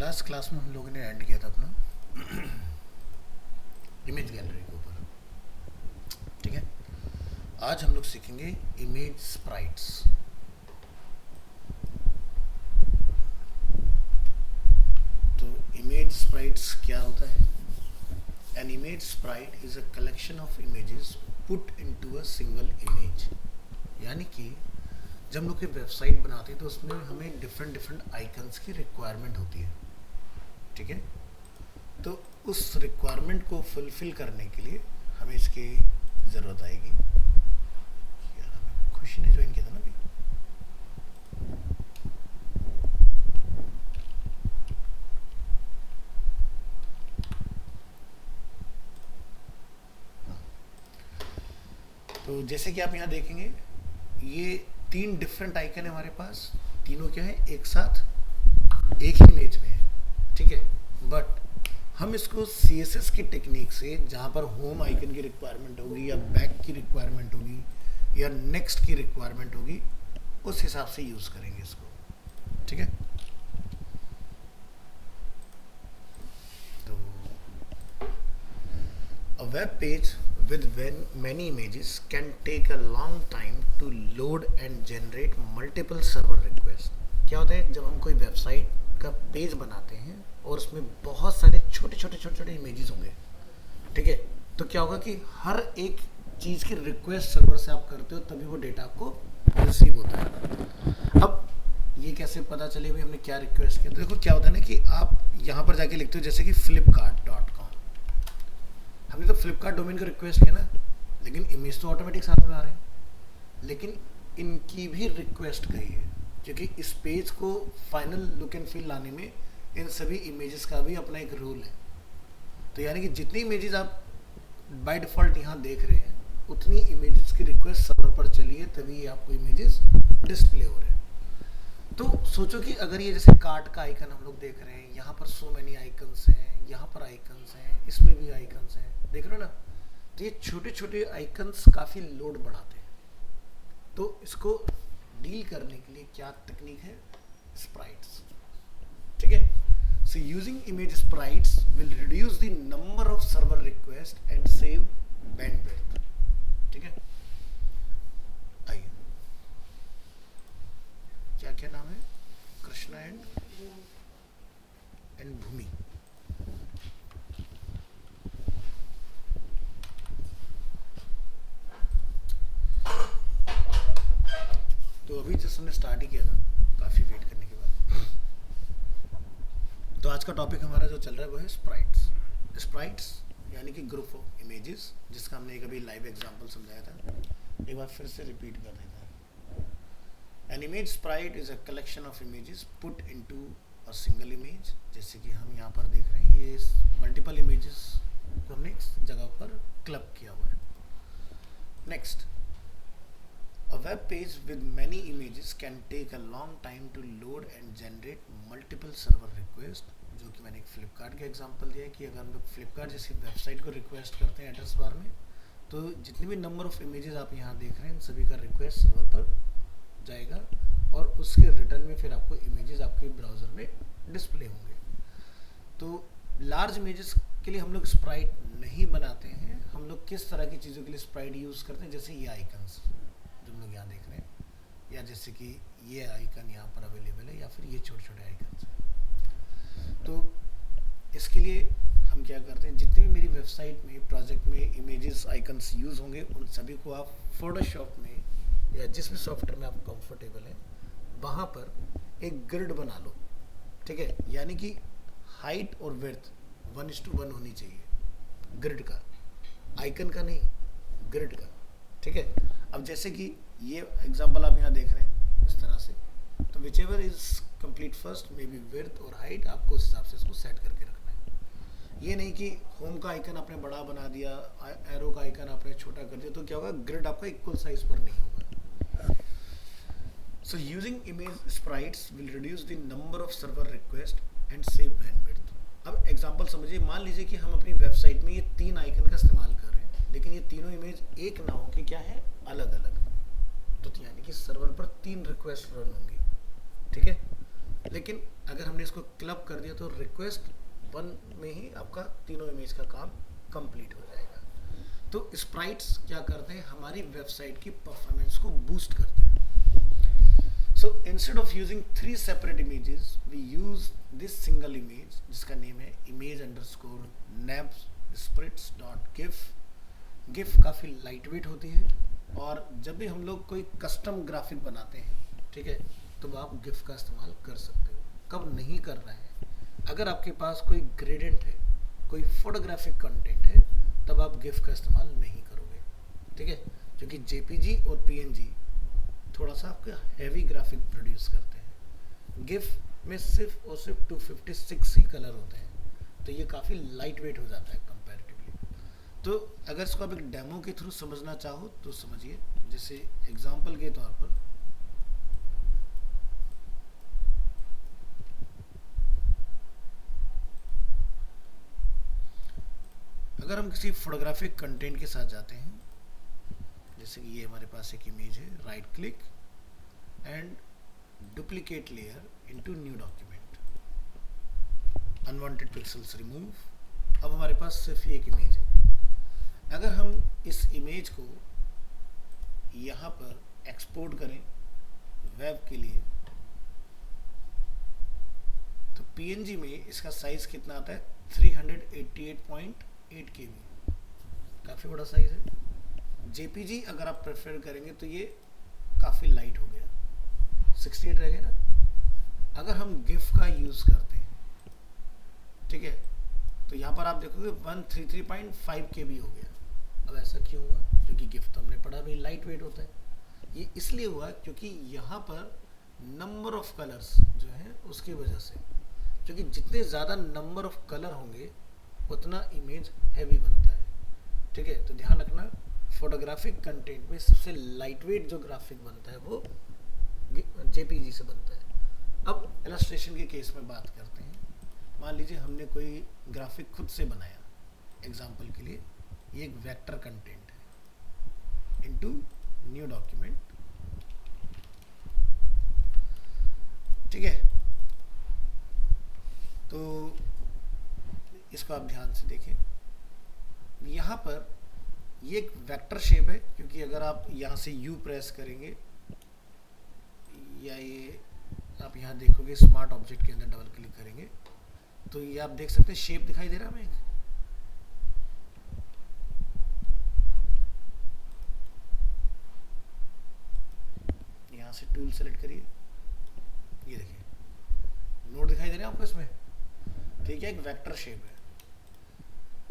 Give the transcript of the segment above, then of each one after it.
Last class में हम लोगों ने एंड किया था अपना इमेज गैलरी के ऊपर। ठीक है, आज हम लोग सीखेंगे इमेज स्प्राइट्स। तो इमेज स्प्राइट्स क्या होता है? An image Sprite is a collection of images put into a single image. यानी कि जब हम लोग की वेबसाइट बनाते हैं तो उसमें हमें डिफरेंट आइकन्स की रिक्वायरमेंट होती है। ठीक है, तो उस रिक्वायरमेंट को फुलफिल करने के लिए हमें इसकी ज़रूरत आएगी। यार हमें खुशी ने ज्वाइन किया था ना अभी। तो जैसे कि आप यहाँ देखेंगे ये 3 डिफरेंट आइकन है हमारे पास। तीनों क्या है, एक साथ एक ही इमेज में है। ठीक है, बट हम इसको CSS की टेक्निक से, जहाँ पर होम आइकन की रिक्वायरमेंट होगी या बैक की रिक्वायरमेंट होगी या नेक्स्ट की रिक्वायरमेंट होगी, उस हिसाब से यूज़ करेंगे इसको। ठीक है, तो a web page with many images can take a long time to load and generate multiple server requests। क्या होता है, जब हम कोई वेबसाइट का पेज बनाते हैं और उसमें बहुत सारे छोटे इमेजेस होंगे, ठीक है, तो क्या होगा कि हर एक चीज़ की रिक्वेस्ट सर्वर से आप करते हो तभी वो डेटा आपको रिसीव होता है। अब ये कैसे पता चले भाई हमने क्या रिक्वेस्ट किया? तो देखो क्या होता है ना कि आप यहाँ पर जाके लिखते हो जैसे कि flipkart.com। हमने तो फ्लिपकार्ट डोमेन का रिक्वेस्ट किया ना, लेकिन इमेज तो ऑटोमेटिक साथ में आ रहे हैं। लेकिन इनकी भी रिक्वेस्ट गई है, क्योंकि इस पेज को फाइनल लुक एंड फील लाने में इन सभी इमेजेस का भी अपना एक रूल है। तो यानी कि जितनी इमेजेस आप बाय डिफ़ॉल्ट यहाँ देख रहे हैं, उतनी इमेजेस की रिक्वेस्ट सर्वर पर चली है, तभी ये आपको इमेजेस डिस्प्ले हो रहे हैं। तो सोचो कि अगर ये जैसे कार्ट का आइकन हम लोग देख रहे हैं, यहाँ पर सो मैनी आइकन्स हैं, यहाँ पर आइकन्स हैं, इसमें भी आइकन्स हैं, देख रहे हो ना? तो ये छोटे आइकन्स काफ़ी लोड बढ़ाते हैं। तो इसको डील करने के लिए क्या टेक्निक है? स्प्राइट्स। ठीक है, so using image sprites will reduce the number of server request and save bandwidth. ठीक है, आइए, क्या क्या नाम है? कृष्णा एंड भूमि। तो अभी जस्ट हमने स्टार्ट ही किया था, काफ़ी वेट करने के बाद। तो आज का टॉपिक हमारा जो चल रहा है वो है स्प्राइट्स। स्प्राइट्स यानी कि ग्रुप ऑफ इमेजेस, जिसका हमने एक अभी लाइव एग्जांपल समझाया था। एक बार फिर से रिपीट कर देता है। An image Sprite is a collection of images put into a single image. जैसे कि हम यहाँ पर देख रहे हैं, ये मल्टीपल इमेजेस को हमने एक जगह पर क्लब किया हुआ है। Next, a web page with many images can take a long time to load and generate multiple server requests। जो कि मैंने एक फ्लिपकार्ट का एग्जांपल दिया है कि अगर हम लोग फ्लिपकार्ट जैसी वेबसाइट को रिक्वेस्ट करते हैं एड्रेस बार में, तो जितनी भी नंबर ऑफ इमेजेस आप यहाँ देख रहे हैं, इन सभी का रिक्वेस्ट सर्वर पर जाएगा और उसके रिटर्न में फिर आपको इमेजेस आपके ब्राउज़र में डिस्प्ले होंगे। तो लार्ज इमेजेस के लिए हम लोग स्प्राइट नहीं बनाते हैं। हम लोग किस तरह की चीज़ों के लिए स्प्राइट यूज़ करते हैं? जैसे ये आइकन्स जो हम लोग यहाँ देख रहे हैं, या जैसे कि ये आइकन यहाँ पर अवेलेबल है, या फिर ये छोटे आइकन्स हैं। तो इसके लिए हम क्या करते हैं, जितनी भी मेरी वेबसाइट में प्रोजेक्ट में इमेजेस आइकन्स यूज़ होंगे, उन सभी को आप फोटोशॉप में या जिस भी सॉफ्टवेयर में आप कंफर्टेबल हैं, वहाँ पर एक ग्रिड बना लो। ठीक है, यानी कि हाइट और विड्थ 1:1 होनी चाहिए, ग्रिड का, आइकन का नहीं, ग्रिड का। ठीक है, अब जैसे कि ये एग्जांपल आप यहाँ देख रहे हैं इस तरह से, तो which ever is complete first, may be width और हाइट, आपको उस हिसाब से इसको सेट करके रखना है। ये नहीं कि होम का आइकन आपने बड़ा बना दिया, एरो का आइकन आपने छोटा कर दिया, तो क्या होगा, ग्रिड आपका इक्वल साइज पर नहीं होगा। So using image sprites will reduce the number of server request and save bandwidth. अब एग्जांपल समझिए, मान लीजिए कि हम अपनी वेबसाइट में ये 3 आइकन का इस्तेमाल कर रहे हैं, लेकिन ये तीनों इमेज एक ना हो कि क्या है, अलग अलग। तो यानी कि सर्वर पर 3 रिक्वेस्ट रन होंगी। ठीक है, लेकिन अगर हमने इसको क्लब कर दिया तो रिक्वेस्ट वन में ही आपका तीनों इमेज का काम कंप्लीट हो जाएगा। तो स्प्राइट्स क्या करते हैं, हमारी वेबसाइट की परफॉर्मेंस को बूस्ट करते हैं। So instead of using 3 separate images we use this single image जिसका नेम है image_navsprits.gif। गिफ काफ़ी लाइट वेट होती है और जब भी हम लोग कोई कस्टम ग्राफिक बनाते हैं, ठीक है, तो आप गिफ का इस्तेमाल कर सकते हो। कब नहीं कर रहे हैं, अगर आपके पास कोई ग्रेडियंट है, कोई फोटोग्राफिक कंटेंट है, तब आप गिफ का इस्तेमाल नहीं करोगे, ठीक है, क्योंकि जेपीजी और पीएनजी थोड़ा सा आपका हैवी ग्राफिक प्रोड्यूस करते हैं। गिफ में सिर्फ और सिर्फ 256 ही कलर होते हैं, तो ये काफ़ी लाइट वेट हो जाता है कंपैरेटिवली। तो अगर इसको आप एक डेमो के थ्रू समझना चाहो तो समझिए, जैसे एग्जांपल के तौर पर अगर हम किसी फोटोग्राफिक कंटेंट के साथ जाते हैं, जैसे कि ये हमारे पास एक इमेज है, right click and duplicate layer into new document, unwanted pixels remove. अब हमारे पास सिर्फ ये एक इमेज है। अगर हम इस इमेज को यहाँ पर एक्सपोर्ट करें वेब के लिए, तो पीएनजी में इसका साइज कितना आता है, 388.8 KB, काफ़ी बड़ा साइज है। जेपीजी अगर आप प्रेफर करेंगे तो ये काफ़ी लाइट हो गया, 68 रह गया ना। अगर हम गिफ का यूज़ करते हैं, ठीक है, तो यहाँ पर आप देखोगे 133.5 KB हो गया। अब ऐसा क्यों हुआ, क्योंकि गिफ्ट तो हमने पढ़ा भी लाइट वेट होता है। ये इसलिए हुआ क्योंकि यहाँ पर नंबर ऑफ कलर्स जो है उसकी वजह से, क्योंकि जितने ज़्यादा नंबर ऑफ कलर होंगे उतना इमेज हैवी बनता है, ठीक है। तो ध्यान रखना, फोटोग्राफिक कंटेंट में सबसे लाइट वेट जो ग्राफिक बनता है वो जेपीजी से बनता है। अब इलस्ट्रेशन के केस में बात करते हैं। मान लीजिए हमने कोई ग्राफिक खुद से बनाया, एग्जाम्पल के लिए ये एक वेक्टर कंटेंट है, इनटू न्यू डॉक्यूमेंट, ठीक है। तो इसको आप ध्यान से देखें, यहाँ पर ये एक वेक्टर शेप है, क्योंकि अगर आप यहाँ से U प्रेस करेंगे या ये आप यहाँ देखोगे स्मार्ट ऑब्जेक्ट के अंदर डबल क्लिक करेंगे तो ये आप देख सकते हैं शेप दिखाई दे रहा है हमें। यहाँ से टूल सेलेक्ट करिए, ये देखिए नोट दिखाई दे रहे हैं आपको इसमें, ठीक है। एक वेक्टर शेप है।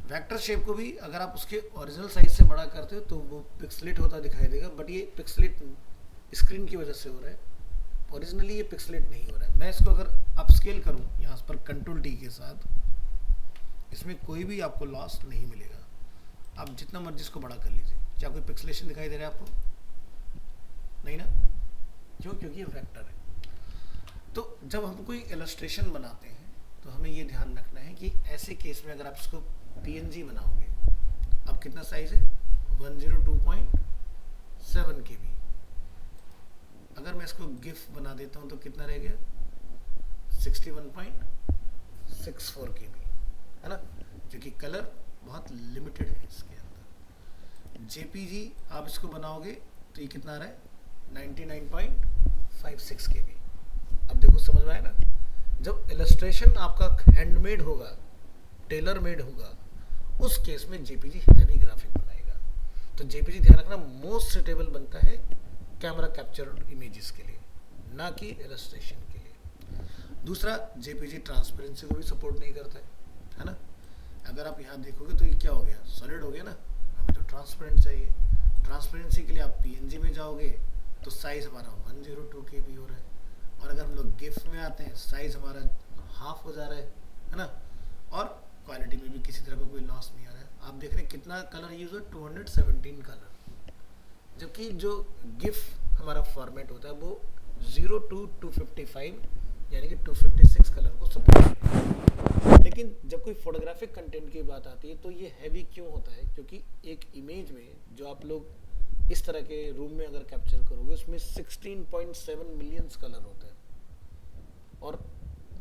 वेक्टर शेप को भी अगर आप उसके ओरिजिनल साइज से बड़ा करते हो तो वो पिक्सलेट होता दिखाई देगा, बट ये पिक्सलेट स्क्रीन की वजह से हो रहा है, ओरिजिनली ये पिक्सलेट नहीं हो रहा है। मैं इसको अगर अपस्केल करूं यहाँ पर कंट्रोल टी के साथ, इसमें कोई भी आपको लॉस नहीं मिलेगा। आप जितना मर्जी इसको बड़ा कर लीजिए, क्या कोई पिक्सलेशन दिखाई दे रहा है आपको, नहीं ना, क्यों, क्योंकि ये वेक्टर है। तो जब हम कोई इलस्ट्रेशन बनाते हैं तो हमें ये ध्यान रखना है कि ऐसे केस में अगर आप इसको पीएनजी बनाओगे, अब कितना साइज है, 102.7 KB। अगर मैं इसको गिफ बना देता हूं तो कितना रह गया, 61.64 KB, है ना, क्योंकि कलर बहुत लिमिटेड है इसके अंदर। जेपीजी आप इसको बनाओगे तो ये कितना आ रहा है, 99.56 KB। अब देखो समझ में आया ना, जब इलस्ट्रेशन आपका हैंडमेड होगा, टेलर मेड होगा, उस केस में जेपीजी हैवी ग्राफिक बनाएगा। तो जेपीजी ध्यान रखना मोस्ट सुटेबल बनता है कैमरा कैप्चर्ड इमेजेस के लिए, ना कि इलस्ट्रेशन के लिए। दूसरा, जेपीजी ट्रांसपेरेंसी को भी सपोर्ट नहीं करता है ना। अगर आप यहाँ देखोगे तो ये क्या हो गया, सॉलिड हो गया ना, हमें तो ट्रांसपेरेंट चाहिए। ट्रांसपेरेंसी के लिए आप पीएनजी में जाओगे तो साइज हमारा 102 KB हो रहा है, और अगर हम लोग गिफ में आते हैं साइज हमारा हाफ हो जा रहा है ना, और क्वालिटी में भी किसी तरह का कोई लॉस नहीं आ रहा है। आप देख रहे हैं कितना कलर यूज हो, 217 कलर, जबकि जो गिफ हमारा फॉर्मेट होता है वो 0 to 255 यानी कि 256 कलर को सपोर्ट करता है। लेकिन जब कोई फोटोग्राफिक कंटेंट की बात आती है तो ये हैवी क्यों होता है, क्योंकि एक इमेज में जो आप लोग इस तरह के रूम में अगर कैप्चर करोगे उसमें 16.7 मिलियंस कलर होते हैं, और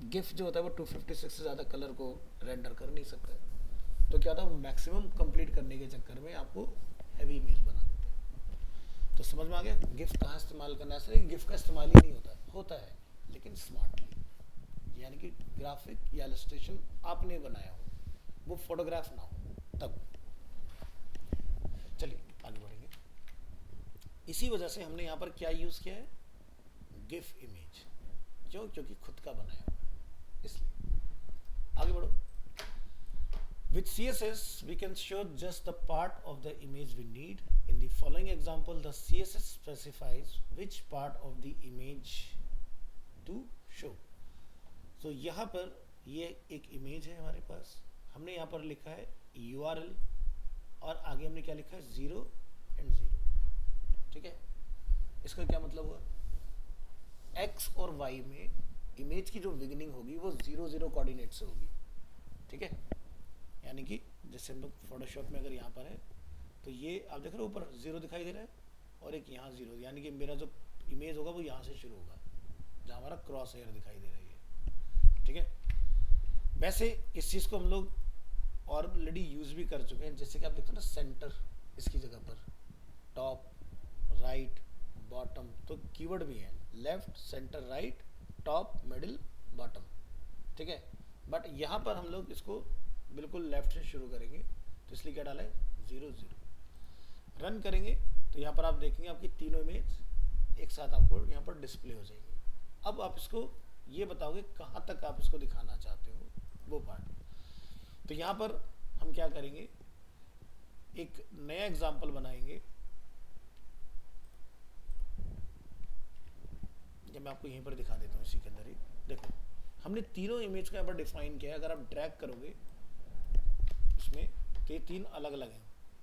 गिफ जो होता है वो 256 से ज़्यादा कलर को रेंडर कर नहीं सकता है। तो क्या होता है, मैक्सिमम कंप्लीट करने के चक्कर में आपको हैवी इमेज बना देते हैं। तो समझ में आ गया गिफ कहाँ इस्तेमाल करना है। सर गिफ का इस्तेमाल ही नहीं होता है लेकिन स्मार्टली, यानी कि ग्राफिक या इलस्ट्रेशन आपने बनाया हो, वो फोटोग्राफ ना हो तब। चलिए आगे बढ़ेंगे। इसी वजह से हमने यहाँ पर क्या यूज़ किया है, गिफ इमेज। क्यों? क्योंकि खुद का बनाया हुआ है, इसलिए। आगे बढ़ो। With CSS, we can show just the part of the image we need. In the following example, the CSS specifies which part of the image to show. So यहाँ पर ये एक इमेज है हमारे पास, हमने यहाँ पर लिखा है URL और आगे हमने क्या लिखा है 0 and 0। ठीक है, इसका क्या मतलब हुआ, X और Y में इमेज की जो बिगिनिंग होगी वो 0 0 कोऑर्डिनेट से होगी। ठीक है, यानी कि जैसे हम लोग फोटोशॉप में अगर यहाँ पर है तो ये आप देख रहे हो ऊपर 0 दिखाई दे रहा है और एक यहाँ 0, यानी कि मेरा जो इमेज होगा वो यहाँ से शुरू होगा जहाँ हमारा क्रॉस हेयर दिखाई दे रही है। ठीक है, वैसे इस चीज़ को हम लोग ऑलरेडी यूज़ भी कर चुके हैं। जैसे कि आप देखते हो ना सेंटर, इसकी जगह पर टॉप राइट बॉटम, तो कीवर्ड भी है left centre right top middle bottom. ठीक है, बट यहाँ पर हम लोग इसको बिल्कुल लेफ्ट से शुरू करेंगे, तो इसलिए क्या डाला है 0 0। रन करेंगे तो यहाँ पर आप देखेंगे आपकी तीनों इमेज एक साथ आपको यहाँ पर डिस्प्ले हो जाएंगे। अब आप इसको ये बताओगे कहाँ तक आप इसको दिखाना चाहते हो वो पार्ट। तो यहाँ पर हम क्या करेंगे, एक नया एग्जाम्पल बनाएंगे। जब मैं आपको यहीं पर दिखा देता हूँ, इसी के अंदर ही देखो हमने तीनों इमेज को यहाँ पर डिफाइन किया है। अगर आप ड्रैग करोगे इसमें तो ये तीन अलग अलग हैं,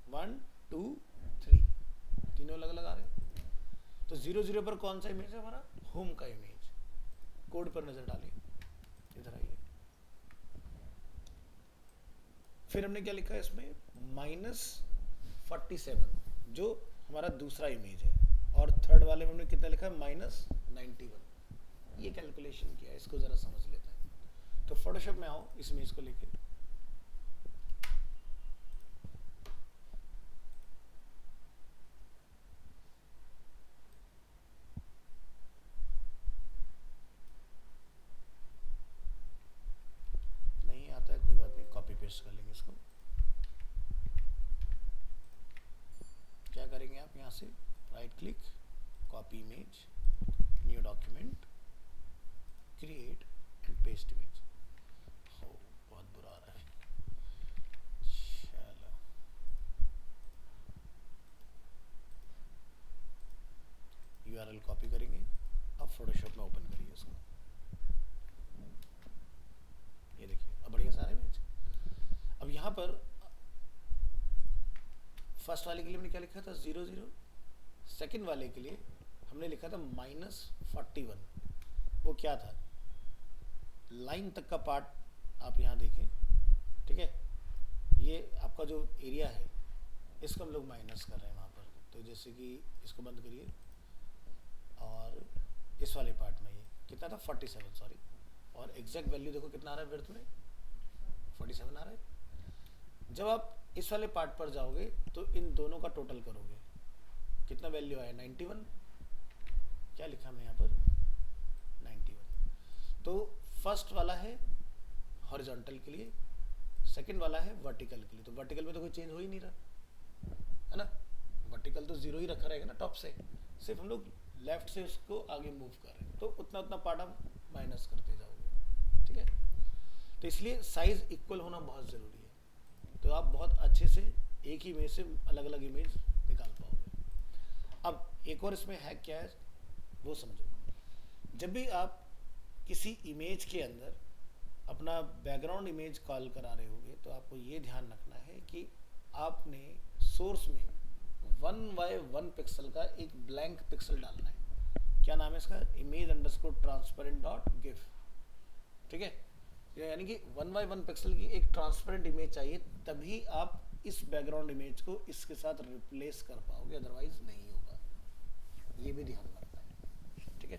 1 2 3 तीनों अलग अलग आ रहे हैं। तो 0 0 पर कौन सा इमेज है हमारा, होम का इमेज। कोड पर नजर डालिए, इधर आइए। फिर हमने क्या लिखा है इसमें -47 जो हमारा दूसरा इमेज है, और थर्ड वाले में हमने कितना लिखा है -91। ये कैलकुलेशन किया है, इसको जरा समझ लेते हैं। तो फोटोशॉप में आओ इस इमेज को लेके, नहीं आता है कोई बात नहीं, कॉपी पेस्ट कर लेंगे इसको। क्या करेंगे आप यहाँ से right click, copy image, new document, create and paste image. हो बहुत बुरा आ रहा है, चलो URL कॉपी करेंगे। अब फोटोशॉप में ओपन करिए इसको, ये देखिए अब बढ़िया सारे इमेज। अब यहाँ पर फर्स्ट वाले के लिए हमने क्या लिखा था 0 0, सेकंड वाले के लिए हमने लिखा था -41। वो क्या था, लाइन तक का पार्ट आप यहाँ देखें। ठीक है, ये आपका जो एरिया है इसको हम लोग माइनस कर रहे हैं वहाँ पर। तो जैसे कि इसको बंद करिए और इस वाले पार्ट में ये कितना था 47 सॉरी, और एग्जैक्ट वैल्यू देखो कितना आ रहा है विड्थ में 47 आ रहा है। जब आप इस वाले पार्ट पर जाओगे तो इन दोनों का टोटल करोगे, कितना वैल्यू आया 91। क्या लिखा हमने यहाँ पर 91। तो फर्स्ट वाला है हॉरिजॉन्टल के लिए, सेकंड वाला है वर्टिकल के लिए। तो वर्टिकल में तो कोई चेंज हो ही नहीं रहा है ना, वर्टिकल तो 0 ही रखा रहेगा ना टॉप से, सिर्फ हम लोग लेफ्ट से उसको आगे मूव कर रहे हैं, तो उतना उतना पार्ट आप माइनस करते जाओगे। ठीक है, तो इसलिए साइज इक्वल होना बहुत ज़रूरी है, तो आप बहुत अच्छे से एक ही इमेज से अलग अलग इमेज निकाल पाओगे। अब एक और इसमें हैक क्या है वो समझो। जब भी आप किसी इमेज के अंदर अपना बैकग्राउंड इमेज कॉल करा रहे होगे तो आपको ये ध्यान रखना है कि आपने सोर्स में 1x1 पिक्सल का एक ब्लैंक पिक्सल डालना है। क्या नाम है इसका, image_transparent.gif। ठीक है, यानी कि 1x1 पिक्सल की एक ट्रांसपेरेंट इमेज चाहिए, तभी आप इस बैकग्राउंड इमेज को इसके साथ रिप्लेस कर पाओगे, अदरवाइज नहीं होगा। ये भी ध्यान रखना है। ठीक है,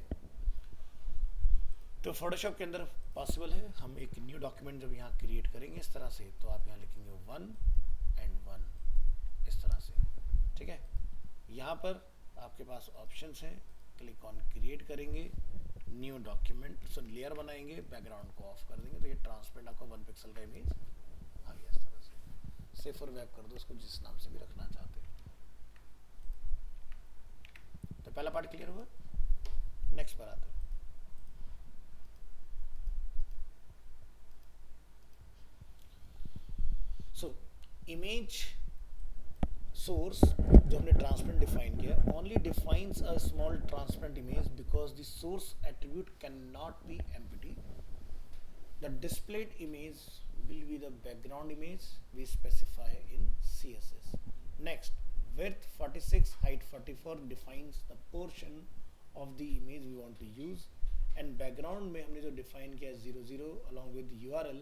तो फोटोशॉप के अंदर पॉसिबल है, हम एक न्यू डॉक्यूमेंट जब यहाँ क्रिएट करेंगे इस तरह से, तो आप यहाँ लिखेंगे 1 and 1 इस तरह से, ठीक है। यहाँ पर आपके पास ऑप्शंस हैं, क्लिक ऑन क्रिएट करेंगे, न्यू डॉक्यूमेंट, सो लेयर बनाएंगे, बैकग्राउंड को ऑफ कर देंगे, तो ये ट्रांसपेरेंट आपको 1 पिक्सल का इमेज आ गया इस तरह से। सेव और वेब कर दो उसको, जिस नाम से भी रखना चाहते हैं। तो पहला पार्ट क्लियर हुआ, नेक्स्ट पर आते हैं। सो इमेज सोर्स जो हमने ट्रांसपेरेंट डिफाइन किया, only defines a small transparent image because the source attribute can not be empty. The displayed image will be the background image we specify in CSS. Next, width 46, height 44 defines the portion of the image we want to use, and background में हमने जो define किया 00 along with URL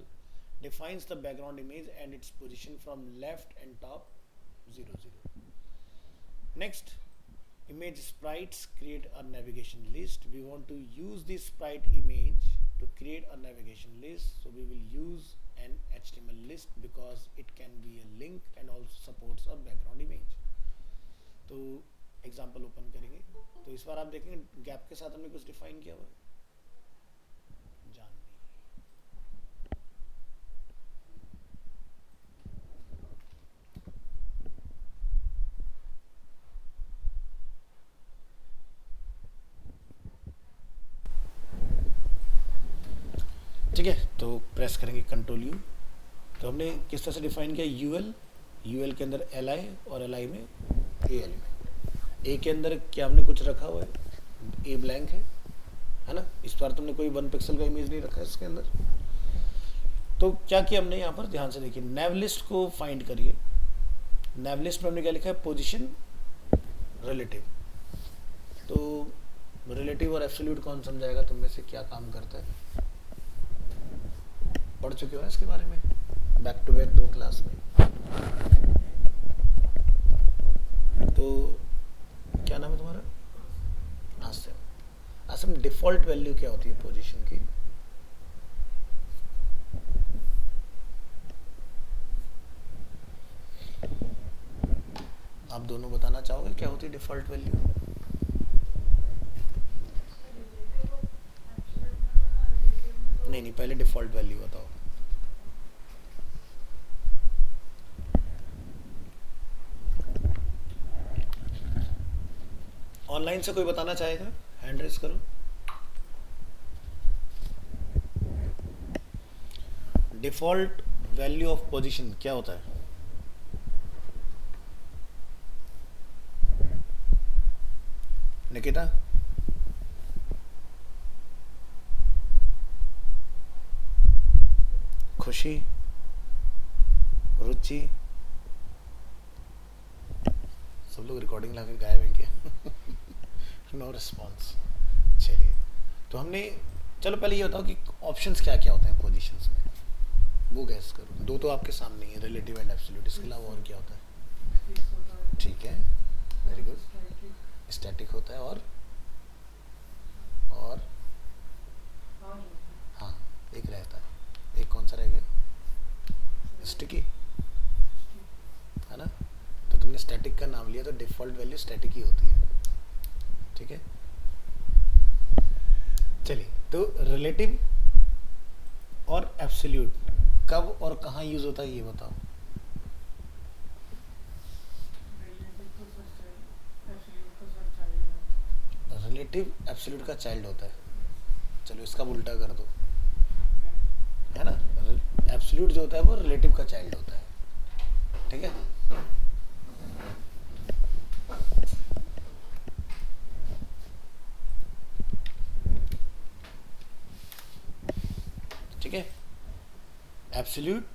defines the background image and its position from left and top 00. Next, image sprites create a navigation list. We want to use the sprite image to create a navigation list, so we will use an HTML list because it can be a link and also supports a background image. तो example open करेंगे, तो इस बार आप देखेंगे gap के साथ हमने कुछ डिफाइन किया हुआ है, ठीक है। तो प्रेस करेंगे कंट्रोल यू, तो हमने किस तरह से डिफाइन किया, यूएल के अंदर LI और LI में ए एलिमेंट, ए के अंदर क्या हमने कुछ रखा हुआ है, ए ब्लैंक है ना। इस बार तुमने कोई 1 पिक्सल का इमेज नहीं रखा है इसके अंदर। तो क्या किया हमने यहाँ पर, ध्यान से देखिए, नेव लिस्ट को फाइंड करिए। नेव लिस्ट में हमने क्या लिखा है, पोजीशन रिलेटिव। तो रिलेटिव और एब्सोल्यूट कौन समझाएगा तुम में से, क्या काम करता है, पढ़ चुके हो इसके बारे में बैक टू बैक 2 क्लास में। तो क्या नाम है तुम्हारा, आसिम। आसिम, डिफॉल्ट वैल्यू क्या होती है पोजीशन की, आप दोनों बताना चाहोगे क्या होती है डिफॉल्ट वैल्यू? नहीं, पहले डिफॉल्ट वैल्यू बताओ। ऑनलाइन से कोई बताना चाहेगा, हैंड रेज करो। डिफॉल्ट वैल्यू ऑफ पोजीशन क्या होता है? निकिता, खुशी, रुचि, सब लोग रिकॉर्डिंग लाके गायब हैं क्या? No response. चलिए, तो हमने, चलो पहले ये बताओ कि ऑप्शंस क्या क्या होते हैं पोजीशंस में, वो गैस करो। 2 तो आपके सामने ही है, रिलेटिव एंड एब्सोल्यूट, इसके अलावा और क्या होता है? ठीक है, वेरी गुड। स्टैटिक होता है और हाँ, एक रहता है, एक कौन सा रह गया, स्टिकी, है ना। तो तुमने स्टैटिक का नाम लिया, तो डिफॉल्ट वैल्यू स्टैटिक ही होती है, ठीक है। चलिए, तो रिलेटिव और एब्सोल्यूट कब और कहाँ यूज होता है ये बताओ। रिलेटिव एब्सोल्यूट का चाइल्ड होता है, चलो इसका उल्टा कर दो, है ना। एब्सोल्यूट जो होता है वो रिलेटिव का चाइल्ड होता है, ठीक है। ठीक है, एब्सोल्यूट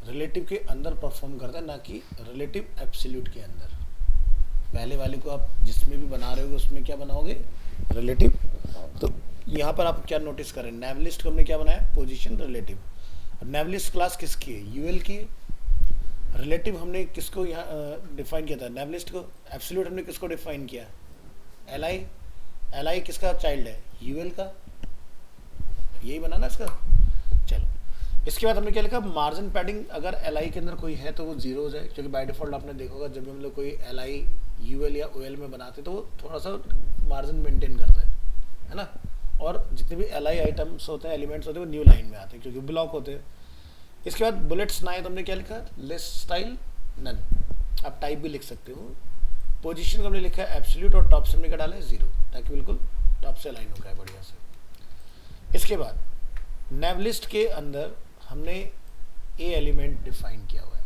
रिलेटिव के अंदर परफॉर्म करता है, ना कि रिलेटिव एब्सोल्यूट के अंदर। पहले वाले को आप जिसमें भी बना रहे हो उसमें क्या बनाओगे, रिलेटिव। तो यहाँ पर आप क्या नोटिस करें, नेव लिस्ट को हमने क्या बनाया, पोजीशन रिलेटिव। नेव लिस्ट क्लास किसकी है, यूएल की है। रिलेटिव हमने किसको यहाँ डिफाइन किया था, नेव लिस्ट को। एब्सोल्यूट हमने किसको डिफाइन किया, एल आई किसका चाइल्ड है, यूएल का। यही बना ना इसका। चलो इसके बाद हमने क्या लिखा, मार्जिन पैडिंग अगर एल आई के अंदर कोई है तो वो जीरो हो जाए, क्योंकि बाय डिफॉल्ट आपने देखा होगा जब भी हम लोग कोई एल आई यूएल या ओएल में बनाते तो वो थोड़ा सा मार्जिन मेंटेन करता है ना। और जितने भी एल आई आइटम्स होते हैं, एलिमेंट्स होते हैं, वो न्यू लाइन में आते हैं क्योंकि ब्लॉक होते हैं। इसके बाद बुलेट्स ना आए तो हमने क्या लिखा, लिस्ट स्टाइल नन, आप टाइप भी लिख सकते हो। पोजीशन को हमने लिखा है एब्सोल्यूट और टॉप से हमने क्या डाला है 0, ताकि बिल्कुल टॉप से अलाइन हो गया बढ़िया से। इसके बाद नेव लिस्ट के अंदर हमने ए एलिमेंट डिफाइन किया हुआ है,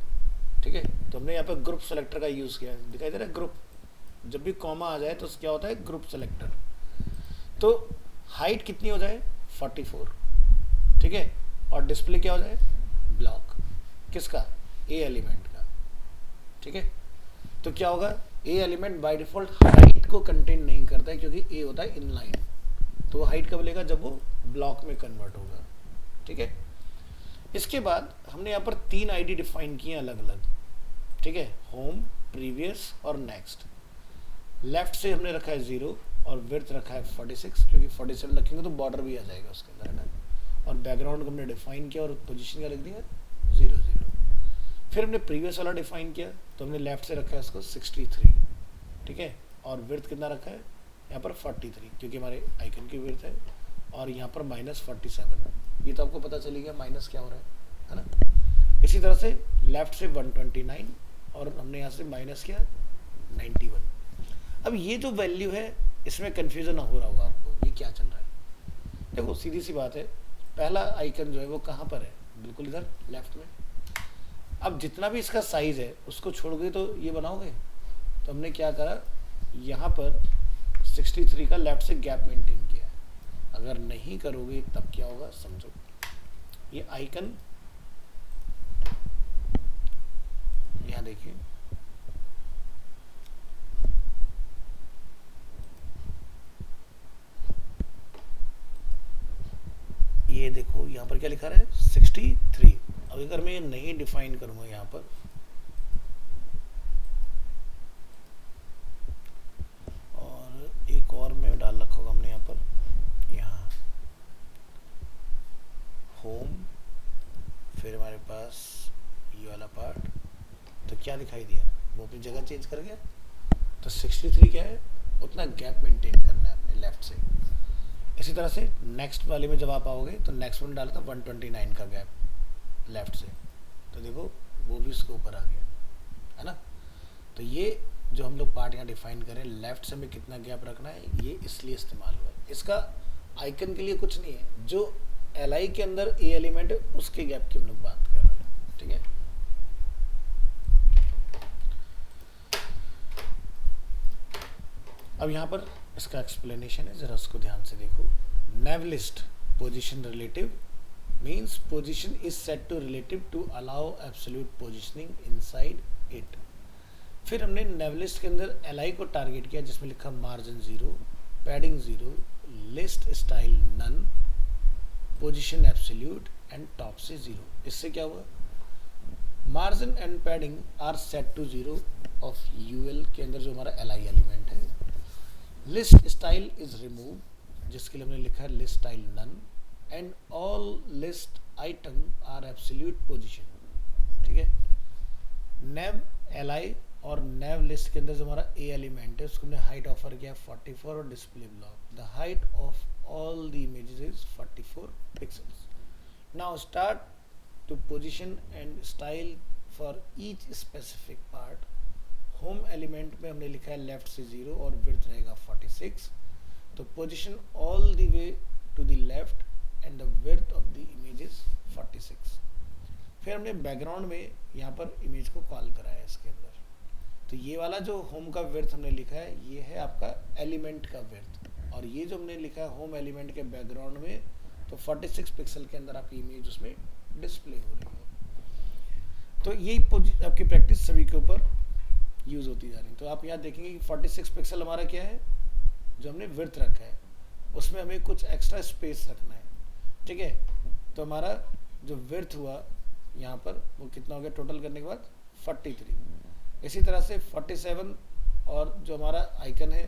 ठीक है। तो हमने यहाँ पर ग्रुप सेलेक्टर का यूज़ किया है, दिखाई दे रहा है ग्रुप, जब भी कॉमा आ जाए तो क्या होता है ग्रुप सेलेक्टर। तो हाइट कितनी हो जाए 44, ठीक है, और डिस्प्ले क्या हो जाए ब्लॉक, किसका ए एलिमेंट का, ठीक है। तो क्या होगा, ए एलिमेंट बाय डिफॉल्ट हाइट को कंटेन नहीं करता है क्योंकि ए होता है इनलाइन, तो वो हाइट कब लेगा, जब वो ब्लॉक में कन्वर्ट होगा, ठीक है। इसके बाद हमने यहाँ पर 3 आईडी डिफाइन किए अलग अलग, ठीक है, होम, प्रीवियस और नेक्स्ट। लेफ्ट से हमने रखा है 0 और विड्थ रखा है 46, क्योंकि 47 रखेंगे तो बॉर्डर भी आ जाएगा उसके अंदर, है ना। और बैकग्राउंड को हमने डिफाइन किया और पोजीशन का लिख दिया 0 0। फिर हमने प्रीवियस वाला डिफाइन किया, तो हमने लेफ्ट से रखा है इसको 63, ठीक है, और विड्थ कितना रखा है यहाँ पर 43, क्योंकि हमारे आइकन की विड्थ है, और यहाँ पर -47 है। ये तो आपको पता चली गया माइनस क्या हो रहा है ना। इसी तरह से लेफ्ट से 129 और हमने यहाँ से माइनस किया 91। अब ये जो वैल्यू है इसमें कन्फ्यूजन ना हो रहा होगा आपको, ये क्या चल रहा है। देखो सीधी सी बात है, पहला आइकन जो है वो कहाँ पर है, बिल्कुल इधर लेफ्ट में। अब जितना भी इसका साइज है उसको छोड़ोगे तो ये बनाओगे, तो हमने क्या करा, यहाँ पर 63 का लेफ्ट से गैप मेंटेन किया है। अगर नहीं करोगे तब क्या होगा समझो, ये आइकन यहाँ देखिए, ये देखो यहाँ पर क्या लिखा रहा है 63। अब अगर मैं ये नहीं डिफाइन करूंगा यहाँ पर, और एक और में डाल रखा होगा हमने यहाँ पर, यहाँ होम, फिर हमारे पास ये वाला पार्ट, तो क्या दिखाई दिया, वो अपनी जगह चेंज कर गया। तो 63 क्या है, उतना गैप मेंटेन करना है अपने लेफ्ट से। इसी तरह से नेक्स्ट वाले में जब आप आओगे तो नेक्स्ट में डाला था 129 का गैप लेफ्ट से, तो देखो वो भी उसके ऊपर आ गया, है ना। तो ये जो हम लोग पार्ट यहाँ डिफाइन करें, लेफ्ट से हमें कितना गैप रखना है, ये इसलिए इस्तेमाल हुआ है। इसका आइकन के लिए कुछ नहीं है, जो एल आई के अंदर ए एलिमेंट है उसके गैप की हम लोग बात कर रहे हैं, ठीक है। अब यहाँ पर इसका एक्सप्लेनेशन है, जरा उसको ध्यान से देखो। Nav list position relative means position is set to relative to allow absolute positioning inside it. फिर हमने नेव लिस्ट के अंदर एल आई को टारगेट किया, जिसमें लिखा margin 0, padding 0, list style none, position absolute and top से 0। इससे क्या हुआ, margin and padding are set to 0 of UL के अंदर जो हमारा एल आई एलिमेंट है। लिस्ट स्टाइल इज रिमूव, जिसके लिए हमने लिखा है list style none, and all list item are absolute position, ठीक है। नेव एल आई और नेव लिस्ट के अंदर जो हमारा ए एलिमेंट है उसको हमने हाइट ऑफर किया 44 और display block. The height of all the images is 44 pixels. Now start to position and style for each specific part. Home element में हमने लिखा है लेफ्ट से 0 और विड्थ रहेगा 46, तो position all the way to the left and the width of the image is 46। फिर हमने बैकग्राउंड में यहाँ पर इमेज को कॉल कराया इसके अंदर, तो ये वाला जो होम का विड्थ हमने लिखा है ये है आपका एलिमेंट का विड्थ, और ये जो हमने लिखा है होम एलिमेंट के बैकग्राउंड में, तो 46 पिक्सल के अंदर आपकी इमेज उसमें डिस्प्ले हो रही है। तो यही आपकी प्रैक्टिस सभी के ऊपर यूज होती जा रही है। तो आप यहाँ देखेंगे कि 46 पिक्सल हमारा क्या है, जो हमने विड्थ रखा है उसमें हमें कुछ एक्स्ट्रा स्पेस रखना है, ठीक है। तो हमारा जो विड्थ हुआ यहाँ पर वो कितना हो गया टोटल करने के बाद 43। इसी तरह से 47 और जो हमारा आइकन है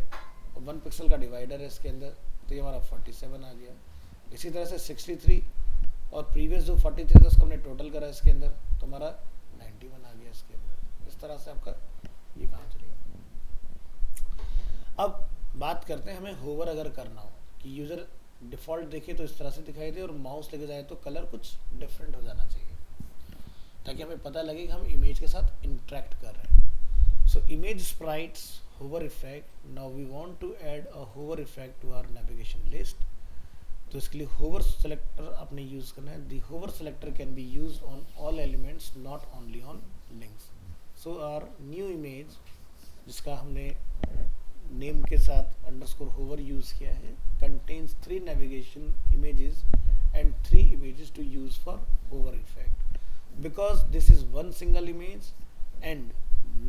1 पिक्सल का डिवाइडर है इसके अंदर, तो ये हमारा 47 आ गया। इसी तरह से 63 और प्रीवियस जो 43 था उसको हमने टोटल करा इसके अंदर, तो हमारा 91 आ गया इसके अंदर। इस तरह से आपका ये काम चलेगा। अब बात करते हैं हमें होवर अगर करना हो कि यूज़र डिफ़ॉल्ट देखे तो इस तरह से दिखाई दे और माउस लेके जाए तो कलर कुछ डिफरेंट हो जाना चाहिए, ताकि हमें पता लगे कि हम इमेज के साथ इंटरेक्ट कर रहे हैं। So image sprites hover effect, now we want to add a hover effect to our navigation list. तो इसके लिए होवर सेलेक्टर आपने यूज़ करना है। The hover selector can be used on all elements, not only on links. So our new image, जिसका हमने name के साथ अंडरस्कोर होवर यूज़ किया है, contains 3 navigation images and 3 images to use for hover effect. Because this is one single image and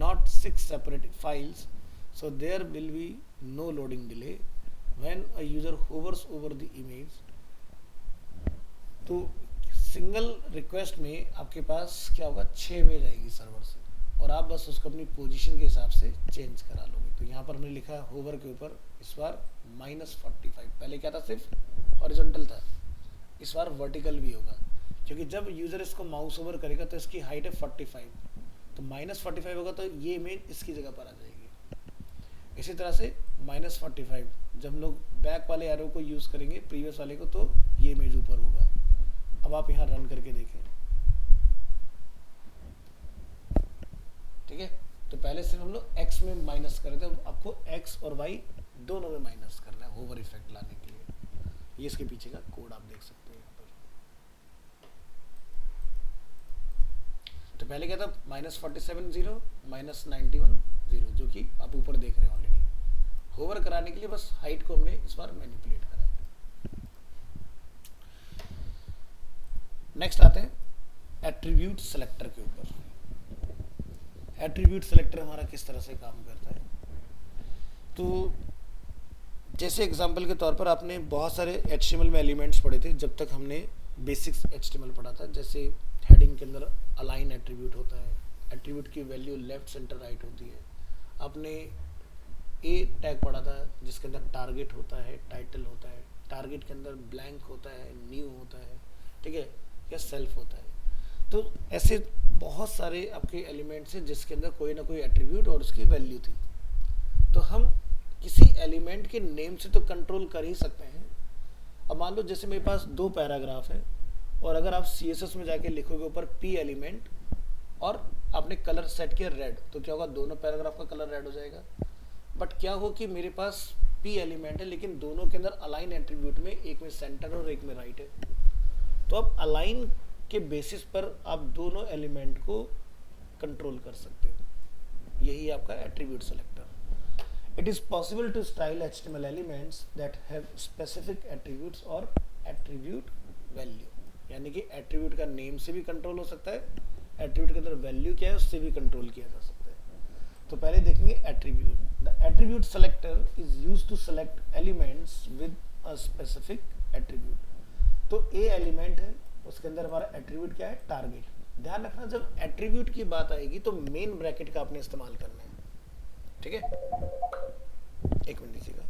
not 6 separate files, so there will be no loading delay when a user hovers over the image। तो single request में आपके पास क्या होगा, 6 image आएगी server से, और आप बस उसको अपनी पोजीशन के हिसाब से चेंज करा लोगे। तो यहाँ पर हमने लिखा है होवर के ऊपर इस बार -45, पहले क्या था सिर्फ हॉरिजॉन्टल था, इस बार वर्टिकल भी होगा, क्योंकि जब यूज़र इसको माउस ओवर करेगा तो इसकी हाइट है 45, तो -45 होगा तो ये इमेज इसकी जगह पर आ जाएगी। इसी तरह से -45 जब लोग बैक वाले एरो को यूज़ करेंगे प्रीवियस वाले को, तो ये इमेज ऊपर होगा। अब आप यहाँ रन करके देखें, ठीक है। तो पहले सिर्फ हम लोग x में माइनस कर रहे थे, अब आपको x और y दोनों में माइनस करना है होवर इफेक्ट लाने के लिए। ये इसके पीछे का कोड आप देख सकते हो यहाँ पर। तो पहले क्या था, -47 0, -91 0, जो कि आप ऊपर देख रहे हैं ऑलरेडी। होवर कराने के लिए बस हाइट को हमने इस बार मैनिपुलेट करा है। नेक्स्ट आते हैं एट्रीब्यूट सेलेक्टर के ऊपर। एट्रीब्यूट सेलेक्टर हमारा किस तरह से काम करता है, तो जैसे एग्जांपल के तौर पर आपने बहुत सारे HTML में एलिमेंट्स पढ़े थे जब तक हमने बेसिक्स HTML पढ़ा था। जैसे हेडिंग के अंदर अलाइन एट्रीब्यूट होता है, एट्रीब्यूट की वैल्यू लेफ्ट सेंटर राइट होती है। आपने ए टैग पढ़ा था जिसके अंदर टारगेट होता है, टाइटल होता है, टारगेट के अंदर ब्लैंक होता है, न्यू होता है, ठीक है, या सेल्फ होता है। तो ऐसे बहुत सारे आपके एलिमेंट्स हैं जिसके अंदर कोई ना कोई एट्रीब्यूट और उसकी वैल्यू थी। तो हम किसी एलिमेंट के नेम से तो कंट्रोल कर ही सकते हैं। अब मान लो जैसे मेरे पास 2 पैराग्राफ है, और अगर आप CSS में जाके लिखोगे ऊपर P एलिमेंट और आपने कलर सेट किया रेड, तो क्या होगा, दोनों पैराग्राफ का कलर रेड हो जाएगा। बट क्या हो कि मेरे पास P एलिमेंट है लेकिन दोनों के अंदर अलाइन एट्रीब्यूट में एक में सेंटर और एक में राइट है। तो अब अलाइन के बेसिस पर आप दोनों एलिमेंट को कंट्रोल कर सकते हो। यही आपका attribute selector. It is possible to style HTML elements that have specific attributes or attribute value, यानी कि एट्रीब्यूट का नेम से भी कंट्रोल हो सकता है, एट्रीब्यूट के अंदर वैल्यू क्या है उससे भी कंट्रोल किया जा सकता है। तो पहले देखेंगे attribute. The attribute selector is used to select elements with a specific attribute. तो ए एलिमेंट है, उसके अंदर हमारा एट्रीब्यूट क्या है, टारगेट। ध्यान रखना जब एट्रीब्यूट की बात आएगी तो मेन ब्रैकेट का आपने इस्तेमाल करना है, ठीक है। एक मिनट लीजिएगा।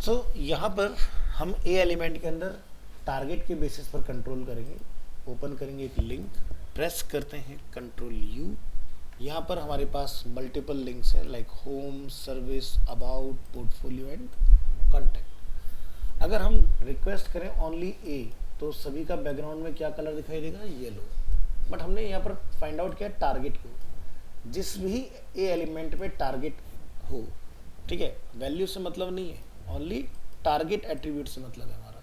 सो यहाँ पर हम ए एलिमेंट के अंदर टारगेट के बेसिस पर कंट्रोल करेंगे। ओपन करेंगे एक लिंक, प्रेस करते हैं Ctrl+U। यहाँ पर हमारे पास मल्टीपल लिंक्स हैं like home, service, about, portfolio and contact. अगर हम रिक्वेस्ट करें ओनली ए, तो सभी का बैकग्राउंड में क्या कलर दिखाई देगा, येलो। बट हमने यहाँ पर फाइंड आउट किया टारगेट को, जिस भी ए एलिमेंट में टारगेट हो, ठीक है, वैल्यू से मतलब नहीं है, ओनली टारगेट एट्रीब्यूट से मतलब है हमारा,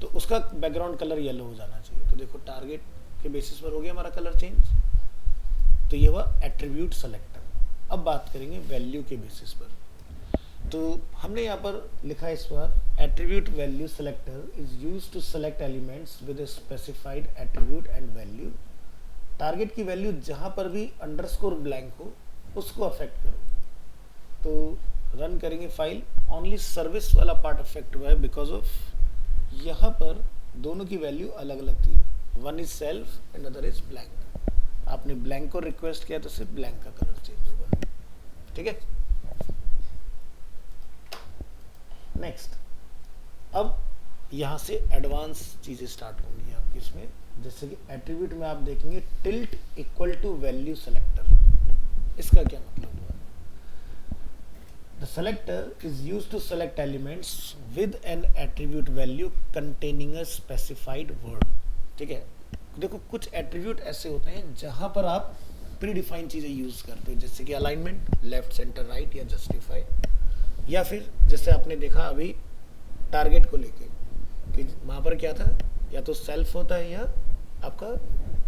तो उसका बैकग्राउंड कलर येलो हो जाना चाहिए। तो देखो टारगेट के बेसिस पर हो गया हमारा कलर चेंज। तो ये हुआ एट्रीब्यूट सेलेक्टर। अब बात करेंगे वैल्यू के बेसिस पर। तो हमने यहाँ पर लिखा है इस बार attribute value selector is used to select elements with a specified attribute and value. Target की वैल्यू जहाँ पर भी अंडरस्कोर ब्लैंक हो उसको अफेक्ट करो। तो रन करेंगे फाइल, ओनली सर्विस वाला पार्ट अफेक्ट हुआ है बिकॉज ऑफ यहाँ पर दोनों की वैल्यू अलग अलग थी, one is self and other is blank. आपने ब्लैंक को रिक्वेस्ट किया तो सिर्फ ब्लैंक का कलर चेंज होगा, ठीक है। नेक्स्ट अब यहाँ से एडवांस चीज़ें स्टार्ट होंगी आपकी इसमें, जैसे कि एट्रीब्यूट में आप देखेंगे tilde equal to value selector. इसका क्या मतलब हुआ? The selector is used to select elements with an attribute value containing a specified word. ठीक है, देखो कुछ एट्रीब्यूट ऐसे होते हैं जहां पर आप प्री डिफाइन चीज़ें यूज़ करते हो, जैसे कि अलाइनमेंट, लेफ्ट सेंटर राइट या जस्टिफाई, या फिर जैसे आपने देखा अभी टारगेट को लेके कि वहाँ पर क्या था, या तो सेल्फ होता है या आपका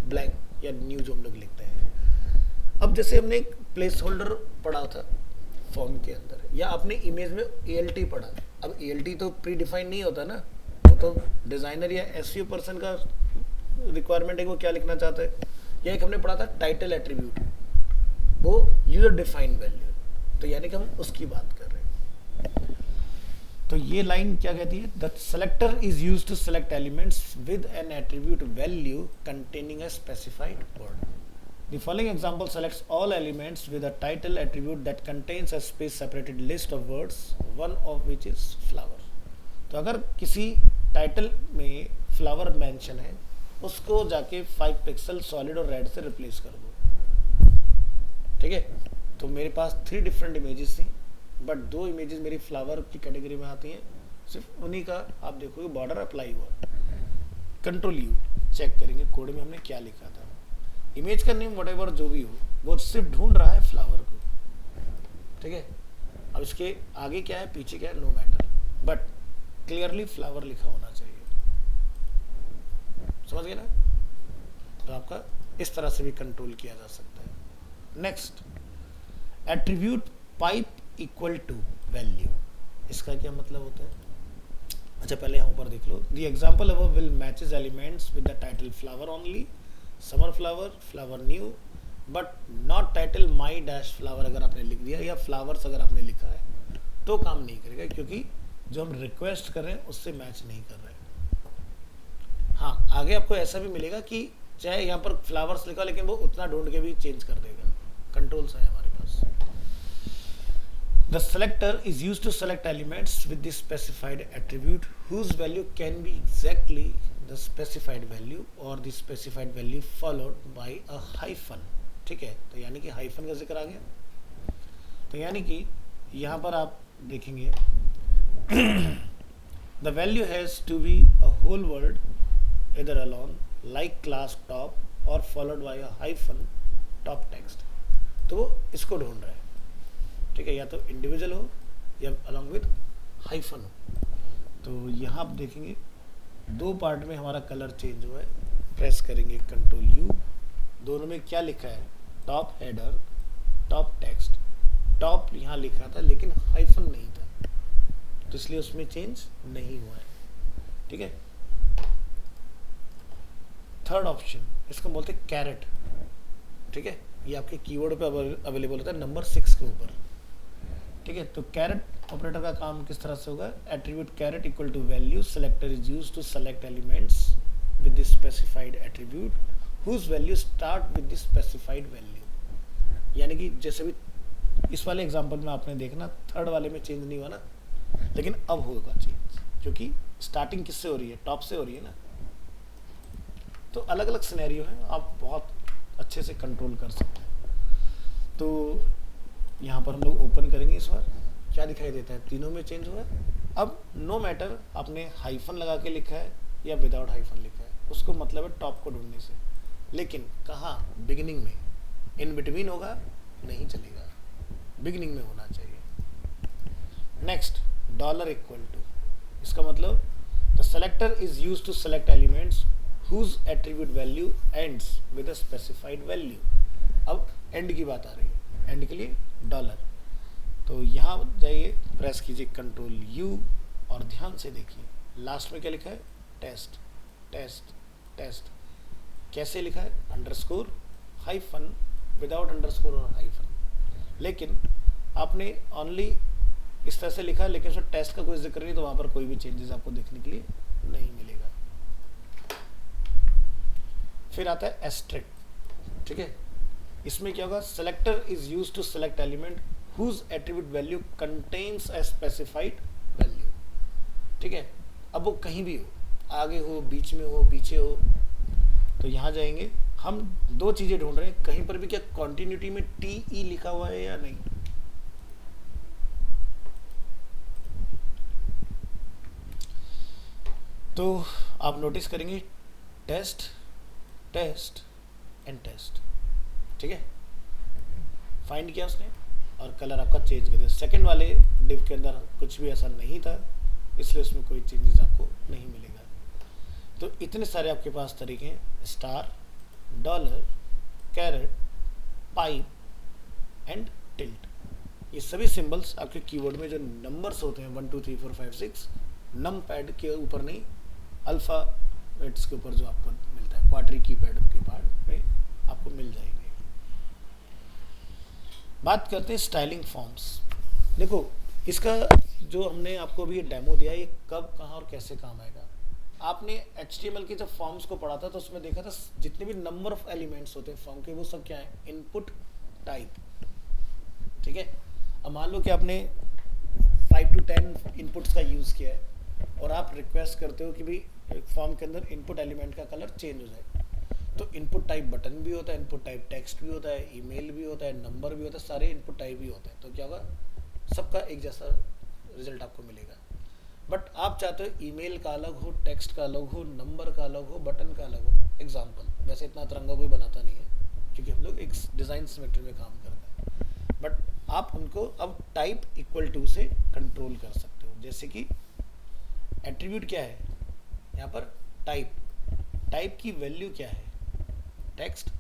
ब्लैंक या न्यू जो हम लोग लिखते हैं। अब जैसे हमने एक प्लेस होल्डर पढ़ा था फॉर्म के अंदर, या आपने इमेज में ELT पढ़ा। अब ELT तो प्री डिफाइन नहीं होता ना, वो तो डिज़ाइनर या SEO पर्सन का रिक्वायरमेंट है, वो क्या लिखना चाहता है। या एक हमने पढ़ा था टाइटल एट्रीब्यूट, वो यूजर डिफाइंड वैल्यू, तो यानी कि हम उसकी बात कर रहे हैं। तो ये लाइन क्या कहती है? The selector is used to select elements with an attribute value containing a specified word. The following example selects all elements with a title attribute that contains a space separated list of words, one of which is flower. तो अगर किसी title में flower mention है, उसको जाके 5 pixel solid और red से replace कर दो। ठीक है, तो मेरे पास 3 डिफरेंट इमेजेस थी, बट 2 इमेजेस मेरी फ्लावर की कैटेगरी में आती हैं, सिर्फ उन्हीं का आप देखोगे बॉर्डर अप्लाई हुआ। कंट्रोल यू चेक करेंगे कोड में हमने क्या लिखा था। इमेज का नेम व्हाटएवर जो भी हो, वो सिर्फ ढूंढ रहा है फ्लावर को। ठीक है, अब इसके आगे क्या है पीछे क्या है no matter, but clearly flower लिखा होना चाहिए। समझ गए ना? तो आपका इस तरह से भी कंट्रोल किया जा सकता है। Next, attribute pipe equal to value. इसका क्या मतलब होता है? अच्छा पहले यहाँ ऊपर देख लो। The example above will matches elements with the title flower only, summer flower, flower new, but not title my dash flower अगर आपने लिख दिया, या फ्लावर्स अगर आपने लिखा है तो काम नहीं करेगा, क्योंकि जो हम रिक्वेस्ट कर रहे हैं उससे मैच नहीं कर रहे हैं। हाँ, आगे आपको ऐसा भी मिलेगा कि चाहे यहाँ पर फ्लावर्स लिखा, लेकिन वो उतना ढूंढ के भी चेंज कर देगा। कंट्रोल्स है हमारे पास। The selector is used to select elements with the specified attribute whose value can be exactly the specified value or the specified value followed by a hyphen। ठीक है, तो यानी कि हाइफन का जिक्र आ गया। तो यानी कि यहाँ पर आप देखेंगे the value has to be a whole word either alone like class top or followed by a hyphen top text। तो वो इसको ढूंढ रहा है। ठीक है, या तो इंडिविजुअल हो या अलॉन्ग विद हाइफन हो। तो यहाँ आप देखेंगे 2 पार्ट में हमारा कलर चेंज हुआ है। प्रेस करेंगे कंट्रोल यू, दोनों में क्या लिखा है? Top header, top text. Top यहाँ लिखा था लेकिन हाइफन नहीं था, तो इसलिए उसमें चेंज नहीं हुआ है। ठीक है, थर्ड ऑप्शन इसको बोलते हैं कैरेट। ठीक है, ये आपके कीवर्ड पे अवेलेबल होता है नंबर 6 के ऊपर। ठीक है, तो कैरेट ऑपरेटर का काम किस तरह से होगा? Attribute caret equal to value, selector is used to select elements with the specified attribute whose value start with the specified value. यानी कि जैसे भी इस वाले एग्जांपल में आपने देखना, थर्ड वाले में चेंज नहीं हुआ ना, लेकिन अब होगा चेंज, क्योंकि स्टार्टिंग किससे हो रही है? टॉप से हो रही है ना। तो अलग अलग सिनेरियो है, आप बहुत अच्छे से कंट्रोल कर सकते हैं। तो यहाँ पर हम लोग ओपन करेंगे। इस बार क्या दिखाई देता है? तीनों में चेंज हुआ है। अब नो मैटर आपने हाइफन लगा के लिखा है या विदाउट हाइफन लिखा है, उसको मतलब है टॉप को ढूंढने से। लेकिन कहाँ? बिगिनिंग में। इन बिटवीन होगा नहीं चलेगा, बिगिनिंग में होना चाहिए। नेक्स्ट, डॉलर इक्वल टू, इसका मतलब the selector is used to select elements whose attribute value ends with a specified value। अब एंड की बात आ रही है, एंड के लिए डॉलर। तो यहाँ जाइए, प्रेस कीजिए कंट्रोल यू और ध्यान से देखिए लास्ट में क्या लिखा है? Test test test. कैसे लिखा है? अंडरस्कोर हाइफन, विदाउट अंडरस्कोर और हाइफन। लेकिन आपने ओनली इस तरह से लिखा है, लेकिन उसमें टेस्ट का कोई जिक्र नहीं, तो वहाँ पर कोई भी चेंजेस आपको देखने के लिए नहीं मिलेगा। फिर आता है एस्ट्रिक्ट। ठीक है, इसमें क्या होगा? Selector is used to select element whose attribute value contains a specified value. ठीक है, अब वो कहीं भी हो, आगे हो, बीच में हो, पीछे हो, तो यहाँ जाएंगे। हम दो चीज़ें ढूंढ रहे हैं, कहीं पर भी क्या कॉन्टिन्यूटी में टी ई लिखा हुआ है या नहीं। तो आप नोटिस करेंगे टेस्ट, टेस्ट एंड टेस्ट, ठीक है, फाइंड किया उसने और कलर आपका चेंज कर दिया। सेकंड वाले डिव के अंदर कुछ भी ऐसा नहीं था, इसलिए उसमें कोई चेंजेस आपको नहीं मिलेगा। तो इतने सारे आपके पास तरीके हैं, star, dollar, caret, pipe and tilde. ये सभी सिंबल्स आपके कीबोर्ड में जो नंबर्स होते हैं 1 2 3 4 5 6 नम पैड के ऊपर नहीं, अल्फ़ाबेट्स के ऊपर जो आपको मिलता है, क्वाड्री की पैड के पार्ट में आपको मिल जाएंगे। बात करते हैं स्टाइलिंग फॉर्म्स। देखो इसका जो हमने आपको अभी डेमो दिया, ये कब, कहाँ और कैसे काम आएगा। आपने HTML के जब फॉर्म्स को पढ़ा था तो उसमें देखा था जितने भी नंबर ऑफ एलिमेंट्स होते हैं फॉर्म के, वो सब क्या है, इनपुट टाइप, ठीक है। अब मान लो कि आपने 5 to 10 इनपुट्स का यूज़ किया है और आप रिक्वेस्ट करते हो कि भाई फॉर्म के अंदर इनपुट एलिमेंट का कलर चेंज हो जाए, तो इनपुट टाइप बटन भी होता है, इनपुट टाइप टेक्स्ट भी होता है, ईमेल भी होता है, नंबर भी होता है, सारे इनपुट टाइप भी होते हैं। तो क्या होगा, सबका एक जैसा रिजल्ट आपको मिलेगा। बट आप चाहते हो ईमेल का अलग हो, टेक्स्ट का अलग हो, नंबर का अलग हो, बटन का अलग हो। एग्जाम्पल, वैसे इतना तिरंगा कोई बनाता नहीं है क्योंकि हम लोग एक डिज़ाइन सिमेट्री में काम करते हैं, बट आप उनको अब टाइप इक्वल टू से कंट्रोल कर सकते हो। जैसे कि एट्रीब्यूट क्या है यहाँ पर, टाइप, टाइप की वैल्यू क्या है, text,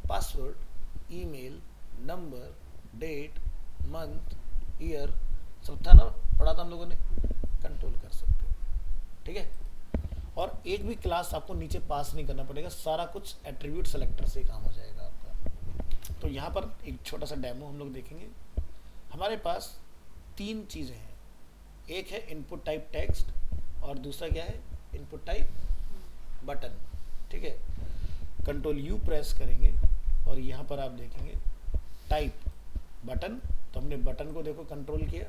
password, email, number, date, month, year, सब था ना, पढ़ा था हम लोगों ने, कंट्रोल कर सकते हो, ठीक है। और एक भी क्लास आपको नीचे पास नहीं करना पड़ेगा, सारा कुछ एट्रीब्यूट सेलेक्टर से काम हो जाएगा आपका। तो यहाँ पर एक छोटा सा डेमो हम लोग देखेंगे। हमारे पास 3 चीज़ें हैं, एक है इनपुट टाइप टेक्स्ट और दूसरा क्या है, इनपुट टाइप बटन, ठीक है। कंट्रोल यू प्रेस करेंगे और यहाँ पर आप देखेंगे टाइप बटन, तो हमने बटन को देखो कंट्रोल किया,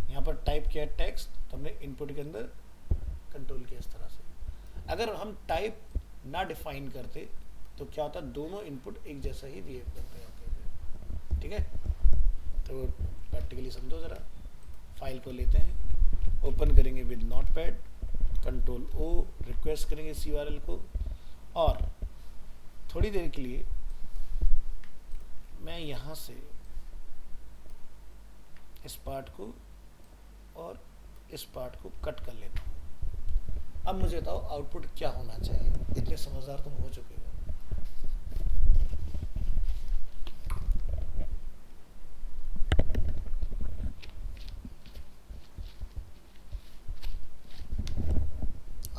यहाँ पर टाइप किया टेक्स्ट, तो हमने इनपुट के अंदर कंट्रोल किया इस तरह से। अगर हम टाइप ना डिफाइन करते तो क्या होता, दोनों इनपुट एक जैसा ही बिहेव करते हैं, ठीक है। तो प्रैक्टिकली समझो ज़रा, फाइल को लेते हैं, ओपन करेंगे with Notepad, control O, request करेंगे इस URL को, और थोड़ी देर के लिए मैं यहाँ से इस पार्ट को और इस पार्ट को कट कर लेता हूँ। अब मुझे बताओ आउटपुट क्या होना चाहिए, इतने समझदार तुम हो चुके हो।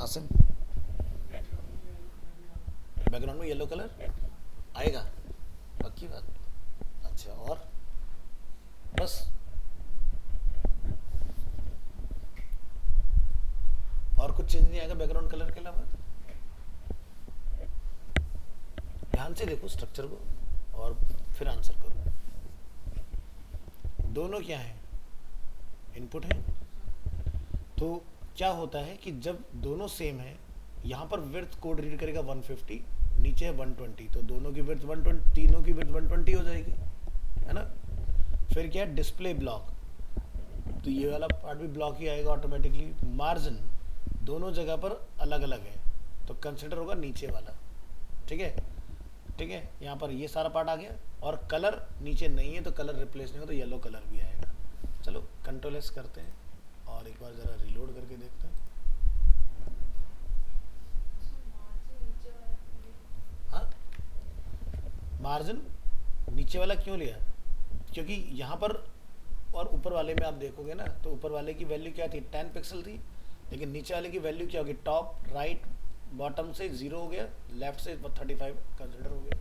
आसिम, बैकग्राउंड में येलो कलर आएगा, पक्की बात। अच्छा, और बस, और कुछ चेंज नहीं आएगा बैकग्राउंड कलर के अलावा। ध्यान से देखो स्ट्रक्चर को और फिर आंसर करो। दोनों क्या है, इनपुट है। तो क्या होता है कि जब दोनों सेम है, यहाँ पर विड्थ कोड रीड करेगा 150, नीचे है 120, तो दोनों की विड्थ 120, तीनों की विड्थ 120 हो जाएगी, है ना। फिर क्या है, डिस्प्ले ब्लॉक, तो ये वाला पार्ट भी ब्लॉक ही आएगा ऑटोमेटिकली। मार्जिन दोनों जगह पर अलग अलग है, तो कंसिडर होगा नीचे वाला, ठीक है, ठीक है। यहाँ पर ये सारा पार्ट आ गया, और कलर नीचे नहीं है तो कलर रिप्लेस नहीं हो, तो येलो कलर भी आएगा। चलो कंट्रोल एस करते हैं और एक बार ज़रा रिलोड करके देखते हैं। हाँ, मार्जिन नीचे वाला क्यों लिया, क्योंकि यहाँ पर और ऊपर वाले में आप देखोगे ना, तो ऊपर वाले की वैल्यू क्या थी, 10 पिक्सल थी, लेकिन नीचे वाले की वैल्यू क्या होगी, टॉप राइट बॉटम से 0 हो गया, लेफ्ट से 35 कंसिडर हो गया।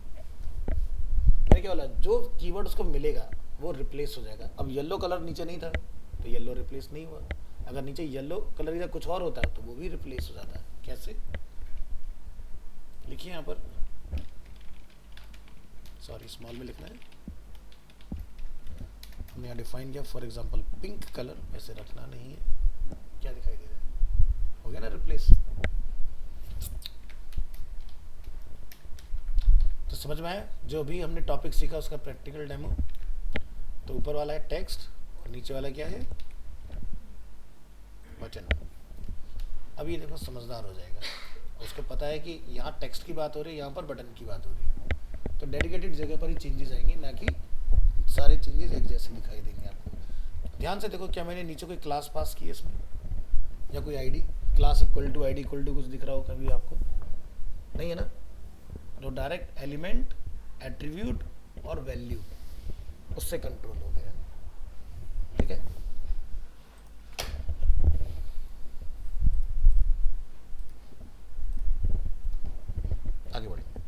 मैंने क्या बोला, जो कीवर्ड उसको मिलेगा वो रिप्लेस हो जाएगा। अब येलो कलर नीचे नहीं था तो येलो रिप्लेस नहीं हुआ, अगर नीचे येलो कलर या कुछ और होता है तो वो भी रिप्लेस हो जाता है। कैसे, लिखिए यहाँ पर, सॉरी स्मॉल में लिखना है, हमने यहाँ डिफाइन किया फॉर एग्जांपल पिंक कलर, ऐसे रखना नहीं है। क्या दिखाई दे रहा है, हो गया। समझ में आया? जो भी हमने टॉपिक सीखा उसका प्रैक्टिकल डेमो। तो ऊपर वाला है टेक्स्ट और नीचे वाला क्या है? वचन। अब ये देखो समझदार हो जाएगा, उसको पता है कि यहाँ टेक्स्ट की बात हो रही है, यहाँ पर बटन की बात हो रही है। तो डेडिकेटेड जगह पर ही चेंजेस आएंगे, ना कि सारे चेंजेस एक जैसे दिखाई देंगे आपको। ध्यान से देखो, क्या मैंने नीचे कोई क्लास पास की है इसमें, या कोई ID? Class equal to ID equal to कुछ दिख रहा हो कभी आपको? नहीं है ना? तो डायरेक्ट एलिमेंट, एट्रीब्यूट और वैल्यू उससे कंट्रोल हो गया। ठीक है, आगे बढ़ेंगे।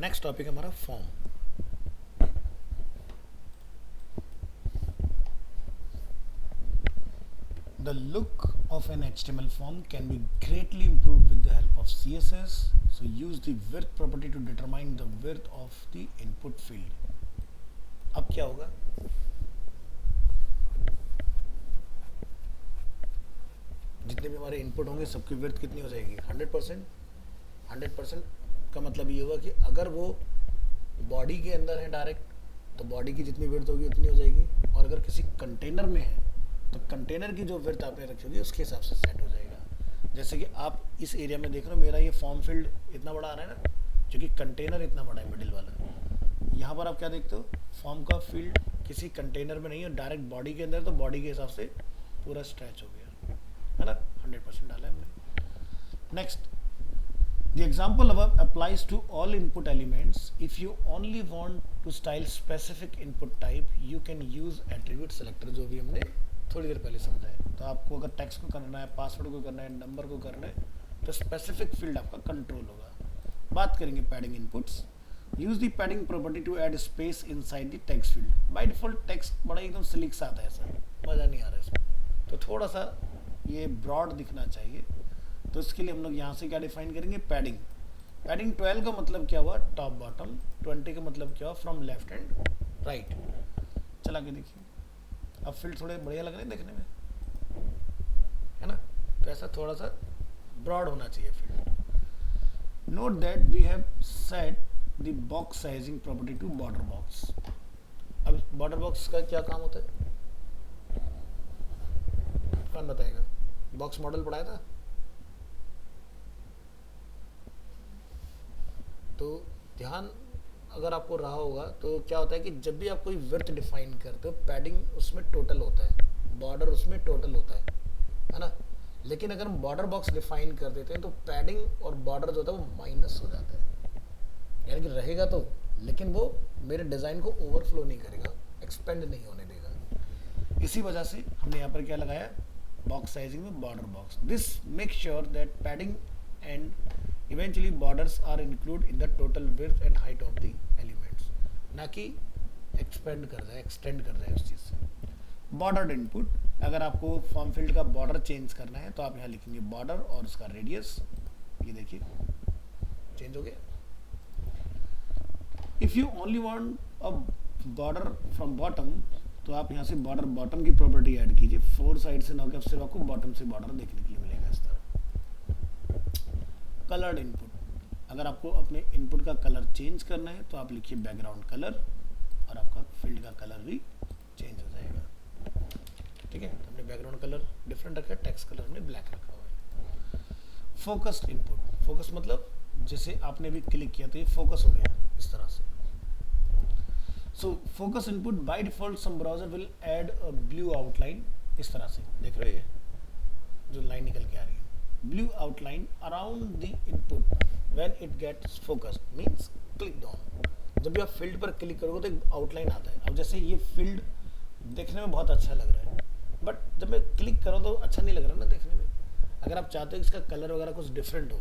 नेक्स्ट टॉपिक है हमारा form. The look of an HTML form can be greatly improved with the help of CSS. So use the width property to determine the width of the input field. अब क्या होगा? जितने भी हमारे input होंगे सबकी विड्थ कितनी हो जाएगी? 100%। 100% का मतलब ये होगा कि अगर वो बॉडी के अंदर है डायरेक्ट तो बॉडी की जितनी विड्थ होगी उतनी हो जाएगी, और अगर किसी कंटेनर में है तो कंटेनर की जो विड्थ आपने रखी होगी उसके हिसाब से सेट हो जाएगा। जैसे कि आप इस एरिया में देख रहे हो, मेरा ये फॉर्म फील्ड इतना बड़ा आ रहा है ना, क्योंकि कंटेनर इतना बड़ा है मिडिल वाला। यहाँ पर आप क्या देखते हो? फॉर्म का फील्ड किसी कंटेनर में नहीं है, डायरेक्ट बॉडी के अंदर, तो बॉडी के हिसाब से पूरा स्ट्रेच हो गया है ना। 100% डाला है हमने। Next, the example above applies to all input elements. If you only want to style specific input type, you can use attribute selector, जो भी हमने थोड़ी देर पहले समझा है। तो आपको अगर टेक्स्ट को करना है, पासवर्ड को करना है, नंबर को करना है, तो स्पेसिफिक फील्ड आपका कंट्रोल होगा। बात करेंगे padding inputs. Use the padding property to add space inside the text field. By default text बड़ा एकदम स्लिक सा आता है, ऐसा मज़ा नहीं आ रहा है इसमें, तो थोड़ा सा ये ब्रॉड दिखना चाहिए। तो इसके लिए हम लोग यहाँ से क्या डिफाइन करेंगे? पैडिंग। पैडिंग 12 का मतलब क्या हुआ? Top bottom. 20 का मतलब क्या हुआ? From left and right. चला के देखिए, अब फील्ड थोड़े बढ़िया लग रहे हैं देखने में, है ना? तो ऐसा थोड़ा सा ब्रॉड होना चाहिए field. Note that we have set the box sizing property to border box. अब बॉर्डर बॉक्स का क्या काम होता है? कौन बताएगा? बॉक्स मॉडल पढ़ाया था? तो ध्यान अगर आपको रहा होगा तो क्या होता है कि जब भी आप कोई विड्थ डिफाइन करते हो, पैडिंग उसमें टोटल होता है, बॉर्डर उसमें टोटल होता है ना। लेकिन अगर हम बॉर्डर बॉक्स डिफाइन कर देते हैं तो पैडिंग और बॉर्डर जो होता है वो माइनस हो जाता है, यानी कि रहेगा तो, लेकिन वो मेरे डिज़ाइन को ओवरफ्लो नहीं करेगा, एक्सपेंड नहीं होने देगा। इसी वजह से हमने यहाँ पर क्या लगाया? बॉक्स साइजिंग में border box. This make sure that padding and eventually borders are included in the total width and height of the elements, ना कि एक्सपेंड कर जाए, एक्सटेंड कर जाए उस चीज़ से। बॉर्डर्ड इनपुट, अगर आपको फॉर्म फील्ड का बॉर्डर चेंज करना है तो आप यहाँ लिखेंगे बॉर्डर और उसका रेडियस। ये देखिए चेंज हो गया। If you only want a border from bottom, तो आप यहाँ से बॉर्डर बॉटम की प्रॉपर्टी ऐड कीजिए। 4 साइड से ना होकर सिर्फ आपको बॉटम से बॉर्डर देखने के लिए मिलेगा इस तरह। कलर्ड इनपुट, अगर आपको अपने इनपुट का कलर चेंज करना है तो आप लिखिए बैकग्राउंड कलर और आपका फील्ड का कलर भी चेंज हो जाएगा। ठीक है, तो हमने बैकग्राउंड कलर डिफरेंट रखा है, टेक्स्ट कलर में ब्लैक रखा हुआ है। फोकस्ड इनपुट, फोकस मतलब जैसे आपने भी क्लिक किया तो ये फोकस हो गया इस तरह से। So focus input by default some browser will add a blue outline, इस तरह से देख रहे हैं जो लाइन निकल के आ रही है, blue outline around the input when it gets focused means clicked on। जब भी आप फील्ड पर क्लिक करोगे तो एक आउटलाइन आता है। अब जैसे ये फील्ड देखने में बहुत अच्छा लग रहा है, बट जब मैं क्लिक करूँ तो अच्छा नहीं लग रहा ना देखने में। अगर आप चाहते हो इसका कलर वगैरह कुछ डिफरेंट हो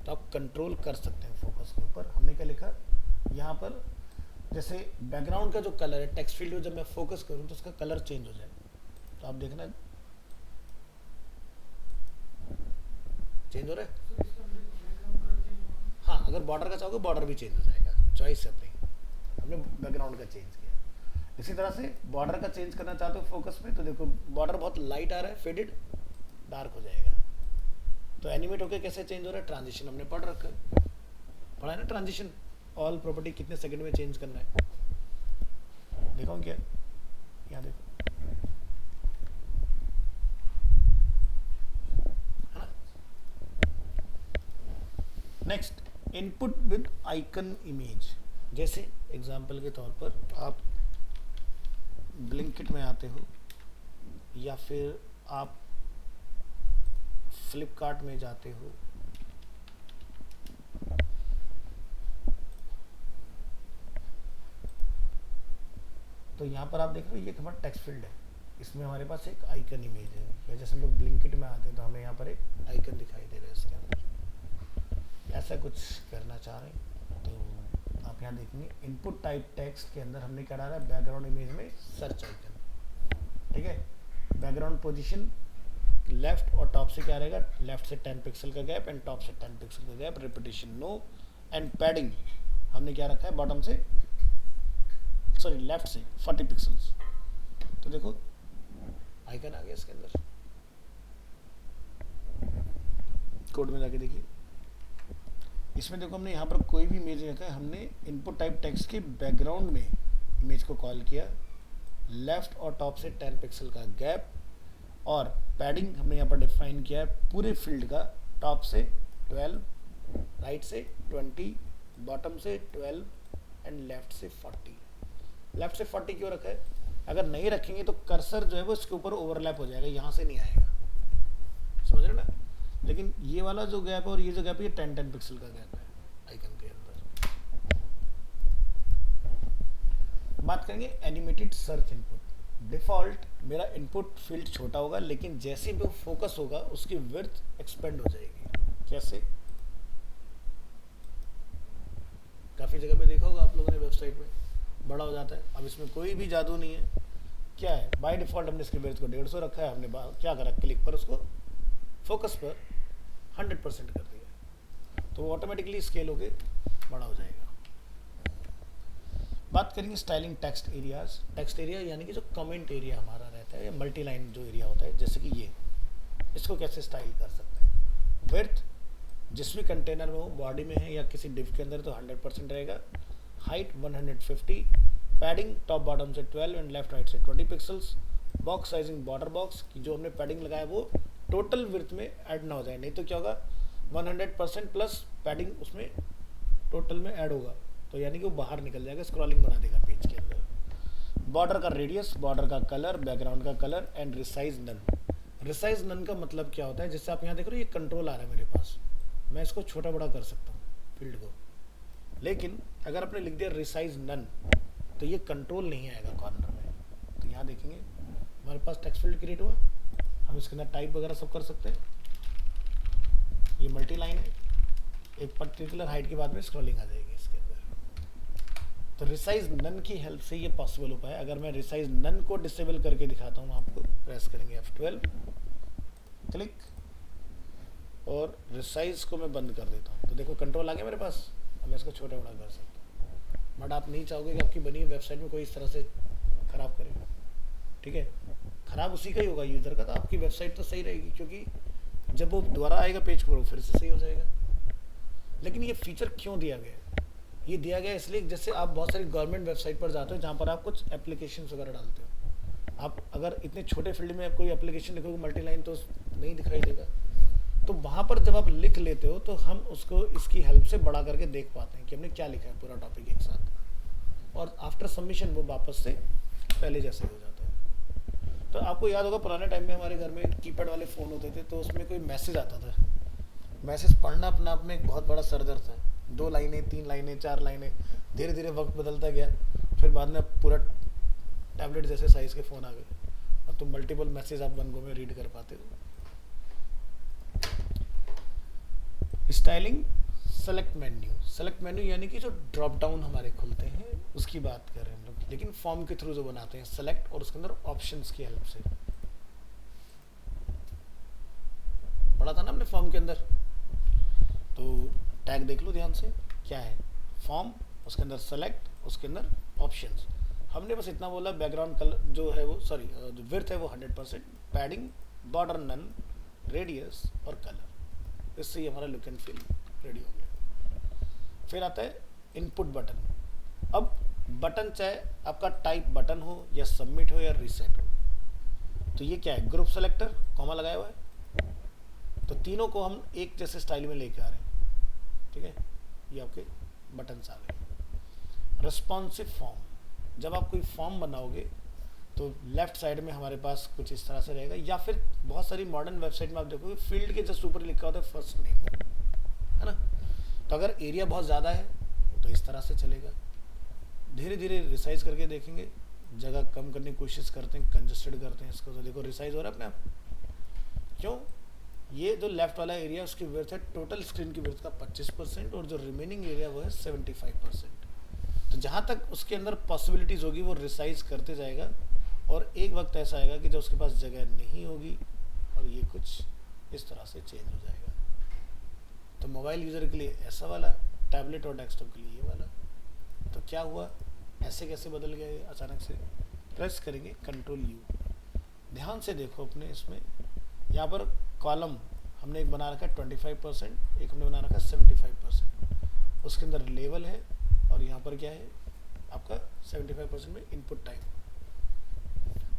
तो आप कंट्रोल कर सकते हैं फोकस के ऊपर। हमने क्या लिखा यहाँ पर, जैसे बैकग्राउंड का जो कलर है टेक्स्ट फील्ड में जब मैं फोकस करूँ तो उसका कलर चेंज हो जाए। तो आप देखना चेंज हो रहा है। हाँ, अगर बॉर्डर का चाहोगे बॉर्डर भी चेंज हो जाएगा, चॉइस है अपनी। हमने बैकग्राउंड का चेंज किया। इसी तरह से बॉर्डर का चेंज करना चाहते हो फोकस में तो देखो बॉर्डर बहुत लाइट आ रहा है, फेडेड डार्क हो जाएगा। तो एनिमेट होकर कैसे चेंज हो रहा है, ट्रांजिशन हमने पढ़ रखा है, पढ़ा है ना ट्रांजिशन, ऑल प्रॉपर्टी कितने सेकंड में चेंज करना है, देखो क्या, यहाँ देखो है ना। Next, input with icon image. जैसे एग्जांपल के तौर पर आप ब्लिंकिट में आते हो या फिर आप फ्लिपकार्ट में जाते हो, तो यहाँ पर आप देख रहे हो ये हमारा टेक्स्ट फील्ड है, इसमें हमारे पास एक आइकन इमेज है, या जैसे हम लोग ब्लिंकिट में आते हैं तो हमें यहाँ पर एक आइकन दिखाई दे रहा है इसके अंदर, ऐसा कुछ करना चाह रहे हैं तो आप यहाँ देखेंगे इनपुट टाइप टेक्स्ट के अंदर हमने क्या डाला है, बैकग्राउंड इमेज में सर्च आइकन, ठीक है। बैकग्राउंड पोजीशन लेफ्ट और टॉप से क्या रहेगा, लेफ्ट से 10 पिक्सल का गैप एंड टॉप से 10 पिक्सल का gap, repetition no, and padding हमने क्या रखा है, बॉटम से सॉरी लेफ्ट से 40 पिक्सल्स। तो देखो आइकन आ गया इसके अंदर, कोड में जाके देखिए, इसमें देखो हमने यहाँ पर कोई भी इमेज रखा है, हमने इनपुट टाइप टेक्स्ट के बैकग्राउंड में इमेज को कॉल किया, लेफ्ट और टॉप से 10 पिक्सल का गैप, और पैडिंग हमने यहाँ पर डिफाइन किया है पूरे फील्ड का, टॉप से 12, राइट से 20, बॉटम से 12 एंड लेफ्ट से 40। लेफ्ट से 40 क्यों रखा है, अगर नहीं रखेंगे तो कर्सर जो है वो इसके ऊपर ओवरलैप हो जाएगा, यहाँ से नहीं आएगा, समझ रहे ना। लेकिन ये वाला जो गैप है और ये जो गैप है, ये 10 पिक्सल का गैप है आइकन के अंदर। बात करेंगे एनिमेटेड सर्च इनपुट। डिफॉल्ट मेरा इनपुट फील्ड छोटा होगा, लेकिन जैसे भी वो फोकस होगा उसकी विड्थ एक्सपेंड हो जाएगी। कैसे, काफी जगह पे देखा होगा आप लोगों ने, वेबसाइट में बड़ा हो जाता है। अब इसमें कोई भी जादू नहीं है, क्या है बाय डिफॉल्ट हमने इसके विड्थ को 150 रखा है, हमने क्या करा, क्लिक पर उसको फोकस पर 100% कर दिया, तो ऑटोमेटिकली स्केल होके बड़ा हो जाएगा। बात करेंगे styling text areas. Text area यानी कि जो कमेंट एरिया हमारा रहता है, या मल्टी लाइन जो एरिया होता है, जैसे कि ये, इसको कैसे स्टाइल कर सकते हैं। विड्थ जिस भी कंटेनर में हो, बॉडी में है या किसी डिव के अंदर, तो 100% रहेगा। हाइट 150, पैडिंग टॉप बॉटम से 12 एंड लेफ्ट राइट से 20 pixels. Box sizing border box की जो हमने पैडिंग लगाया वो टोटल विड्थ में ऐड ना हो जाए, नहीं तो क्या होगा, 100% प्लस पैडिंग उसमें टोटल में ऐड होगा, तो यानी कि वो बाहर निकल जाएगा, स्क्रॉलिंग बना देगा पेज के अंदर। बॉर्डर का रेडियस, बॉर्डर का कलर, बैकग्राउंड का colour and resize none. Resize none का मतलब क्या होता है, जैसे आप यहाँ देख रहे हो ये कंट्रोल आ रहा है मेरे पास, मैं इसको छोटा बड़ा कर सकता हूँ फील्ड को, लेकिन अगर आपने लिख दिया रिसाइज नन तो ये कंट्रोल नहीं आएगा कॉर्नर में। तो यहाँ देखेंगे हमारे पास टेक्स्ट फील्ड क्रिएट हुआ, हम इसके अंदर टाइप वगैरह सब कर सकते हैं। ये मल्टी लाइन है, एक पर्टिकुलर हाइट के बाद में स्क्रॉलिंग आ जाएगी इसके अंदर। तो रिसाइज नन की हेल्प से ये पॉसिबल हो पाया। अगर मैं रिसाइज नन को डिसेबल करके दिखाता हूँ आपको, प्रेस करेंगे F12, क्लिक, और रिसाइज को मैं बंद कर देता हूँ, तो देखो कंट्रोल आ गया मेरे पास, अब मैं इसको छोटा बड़ा कर सकता हूँ। बट आप नहीं चाहोगे कि आपकी बनी हुई वेबसाइट में कोई इस तरह से खराब करे, ठीक है, खराब उसी का ही होगा यूज़र का, तो आपकी वेबसाइट तो सही रहेगी, क्योंकि जब वो दोबारा आएगा पेज पर वो फिर से सही हो जाएगा। लेकिन ये फीचर क्यों दिया गया है, ये दिया गया इसलिए, जैसे आप बहुत सारी गवर्नमेंट वेबसाइट पर जाते हो जहाँ पर आप कुछ एप्लीकेशन वगैरह डालते हो, आप अगर इतने छोटे फील्ड में आप कोई एप्लीकेशन लिखोगे मल्टी लाइन तो नहीं दिखाई देगा, तो वहाँ पर जब आप लिख लेते हो तो हम उसको इसकी हेल्प से बड़ा करके देख पाते हैं कि हमने क्या लिखा है पूरा टॉपिक एक साथ, और आफ्टर सबमिशन वो वापस से पहले जैसे हो जाता है। तो आपको याद होगा पुराने टाइम में हमारे घर में कीपैड वाले फ़ोन होते थे, तो उसमें कोई मैसेज आता था, मैसेज पढ़ना अपना आप में एक बहुत बड़ा सरदर्द था, 2 लाइनें 3 लाइनें 4 लाइनें, धीरे धीरे वक्त बदलता गया, फिर बाद में पूरा टैबलेट जैसे साइज़ के फ़ोन आ गए, और तो मल्टीपल मैसेज आप वन गो में रीड कर पाते हो। Styling select menu. Select menu यानी कि जो ड्रॉप डाउन हमारे खुलते हैं उसकी बात कर रहे हैं हम लोग, लेकिन फॉर्म के थ्रू जो बनाते हैं सेलेक्ट, और उसके अंदर ऑप्शंस की हेल्प से। पढ़ा था ना हमने फॉर्म के अंदर, तो टैग देख लो ध्यान से, क्या है फॉर्म, उसके अंदर सेलेक्ट, उसके अंदर ऑप्शंस। हमने बस इतना बोला, बैकग्राउंड कलर जो है वो सॉरी जो विड्थ है वो 100%, पैडिंग, बॉर्डर नन, रेडियस और कलर। इससे ही हमारा लुक एंड फील रेडी हो गया। फिर आता है इनपुट बटन। अब बटन चाहे आपका टाइप बटन हो या सबमिट हो या रीसेट हो, तो ये क्या है, ग्रुप सेलेक्टर कॉमा लगाया हुआ है, तो तीनों को हम एक जैसे स्टाइल में लेके आ रहे हैं, ठीक है। ये आपके बटन्स आ गए। रिस्पॉन्सिव फॉर्म, जब आप कोई फॉर्म बनाओगे तो लेफ्ट साइड में हमारे पास कुछ इस तरह से रहेगा, या फिर बहुत सारी मॉडर्न वेबसाइट में आप देखोगे फील्ड के जस्ट ऊपर लिखा होता है फर्स्ट नेम, है ना। तो अगर एरिया बहुत ज़्यादा है तो इस तरह से चलेगा। धीरे धीरे रिसाइज करके देखेंगे, जगह कम करने की कोशिश करते हैं, कंजस्टेड करते हैं इसको, तो देखो रिसाइज हो रहा है अपने आप। क्यों, ये जो लेफ्ट वाला एरिया उसकी विड्थ है टोटल स्क्रीन की विड्थ का 25%, और जो रिमेनिंग एरिया वो है 75%। तो जहाँ तक उसके अंदर पॉसिबिलिटीज़ होगी वो रिसाइज करते जाएगा, और एक वक्त ऐसा आएगा कि जब उसके पास जगह नहीं होगी और ये कुछ इस तरह से चेंज हो जाएगा। तो मोबाइल यूज़र के लिए ऐसा वाला, टैबलेट और डेस्कटॉप के लिए ये वाला। तो क्या हुआ, ऐसे कैसे बदल गया ये अचानक से। प्रेस करेंगे Ctrl+U, ध्यान से देखो अपने इसमें, यहाँ पर कॉलम हमने एक बना रखा है 25%, एक हमने बना रखा है 75%, उसके अंदर लेवल है, और यहाँ पर क्या है आपका 75% में इनपुट टाइम।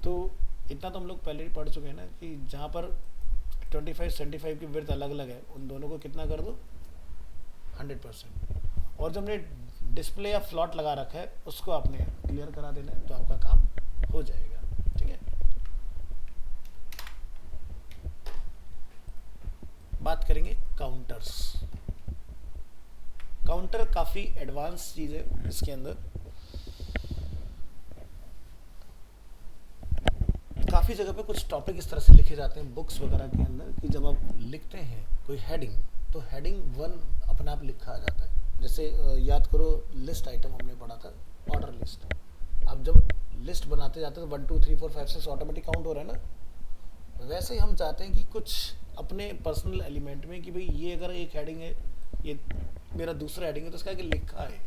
तो इतना तो हम लोग पहले ही पढ़ चुके हैं ना कि जहाँ पर 25-75 की विड्थ अलग अलग है, उन दोनों को कितना कर दो 100%, और जो हमने डिस्प्ले या फ्लॉट लगा रखा है उसको आपने क्लियर करा देना है, तो आपका काम हो जाएगा, ठीक है। बात करेंगे काउंटर्स। काउंटर काफ़ी एडवांस चीज़ है। इसके अंदर काफ़ी जगह पे कुछ टॉपिक इस तरह से लिखे जाते हैं बुक्स वगैरह के अंदर कि जब आप लिखते हैं कोई हेडिंग, तो हेडिंग 1 अपने आप लिखा आ जाता है। जैसे याद करो लिस्ट आइटम हमने पढ़ा था, ऑर्डर लिस्ट। आप जब लिस्ट बनाते जाते हैं तो 1 2 3 4 5 6 ऑटोमेटिक काउंट हो रहा है ना। वैसे ही हम चाहते हैं कि कुछ अपने पर्सनल एलिमेंट में कि भाई ये अगर एक हेडिंग है, ये मेरा दूसरा हेडिंग है, तो इसका कि लिखा है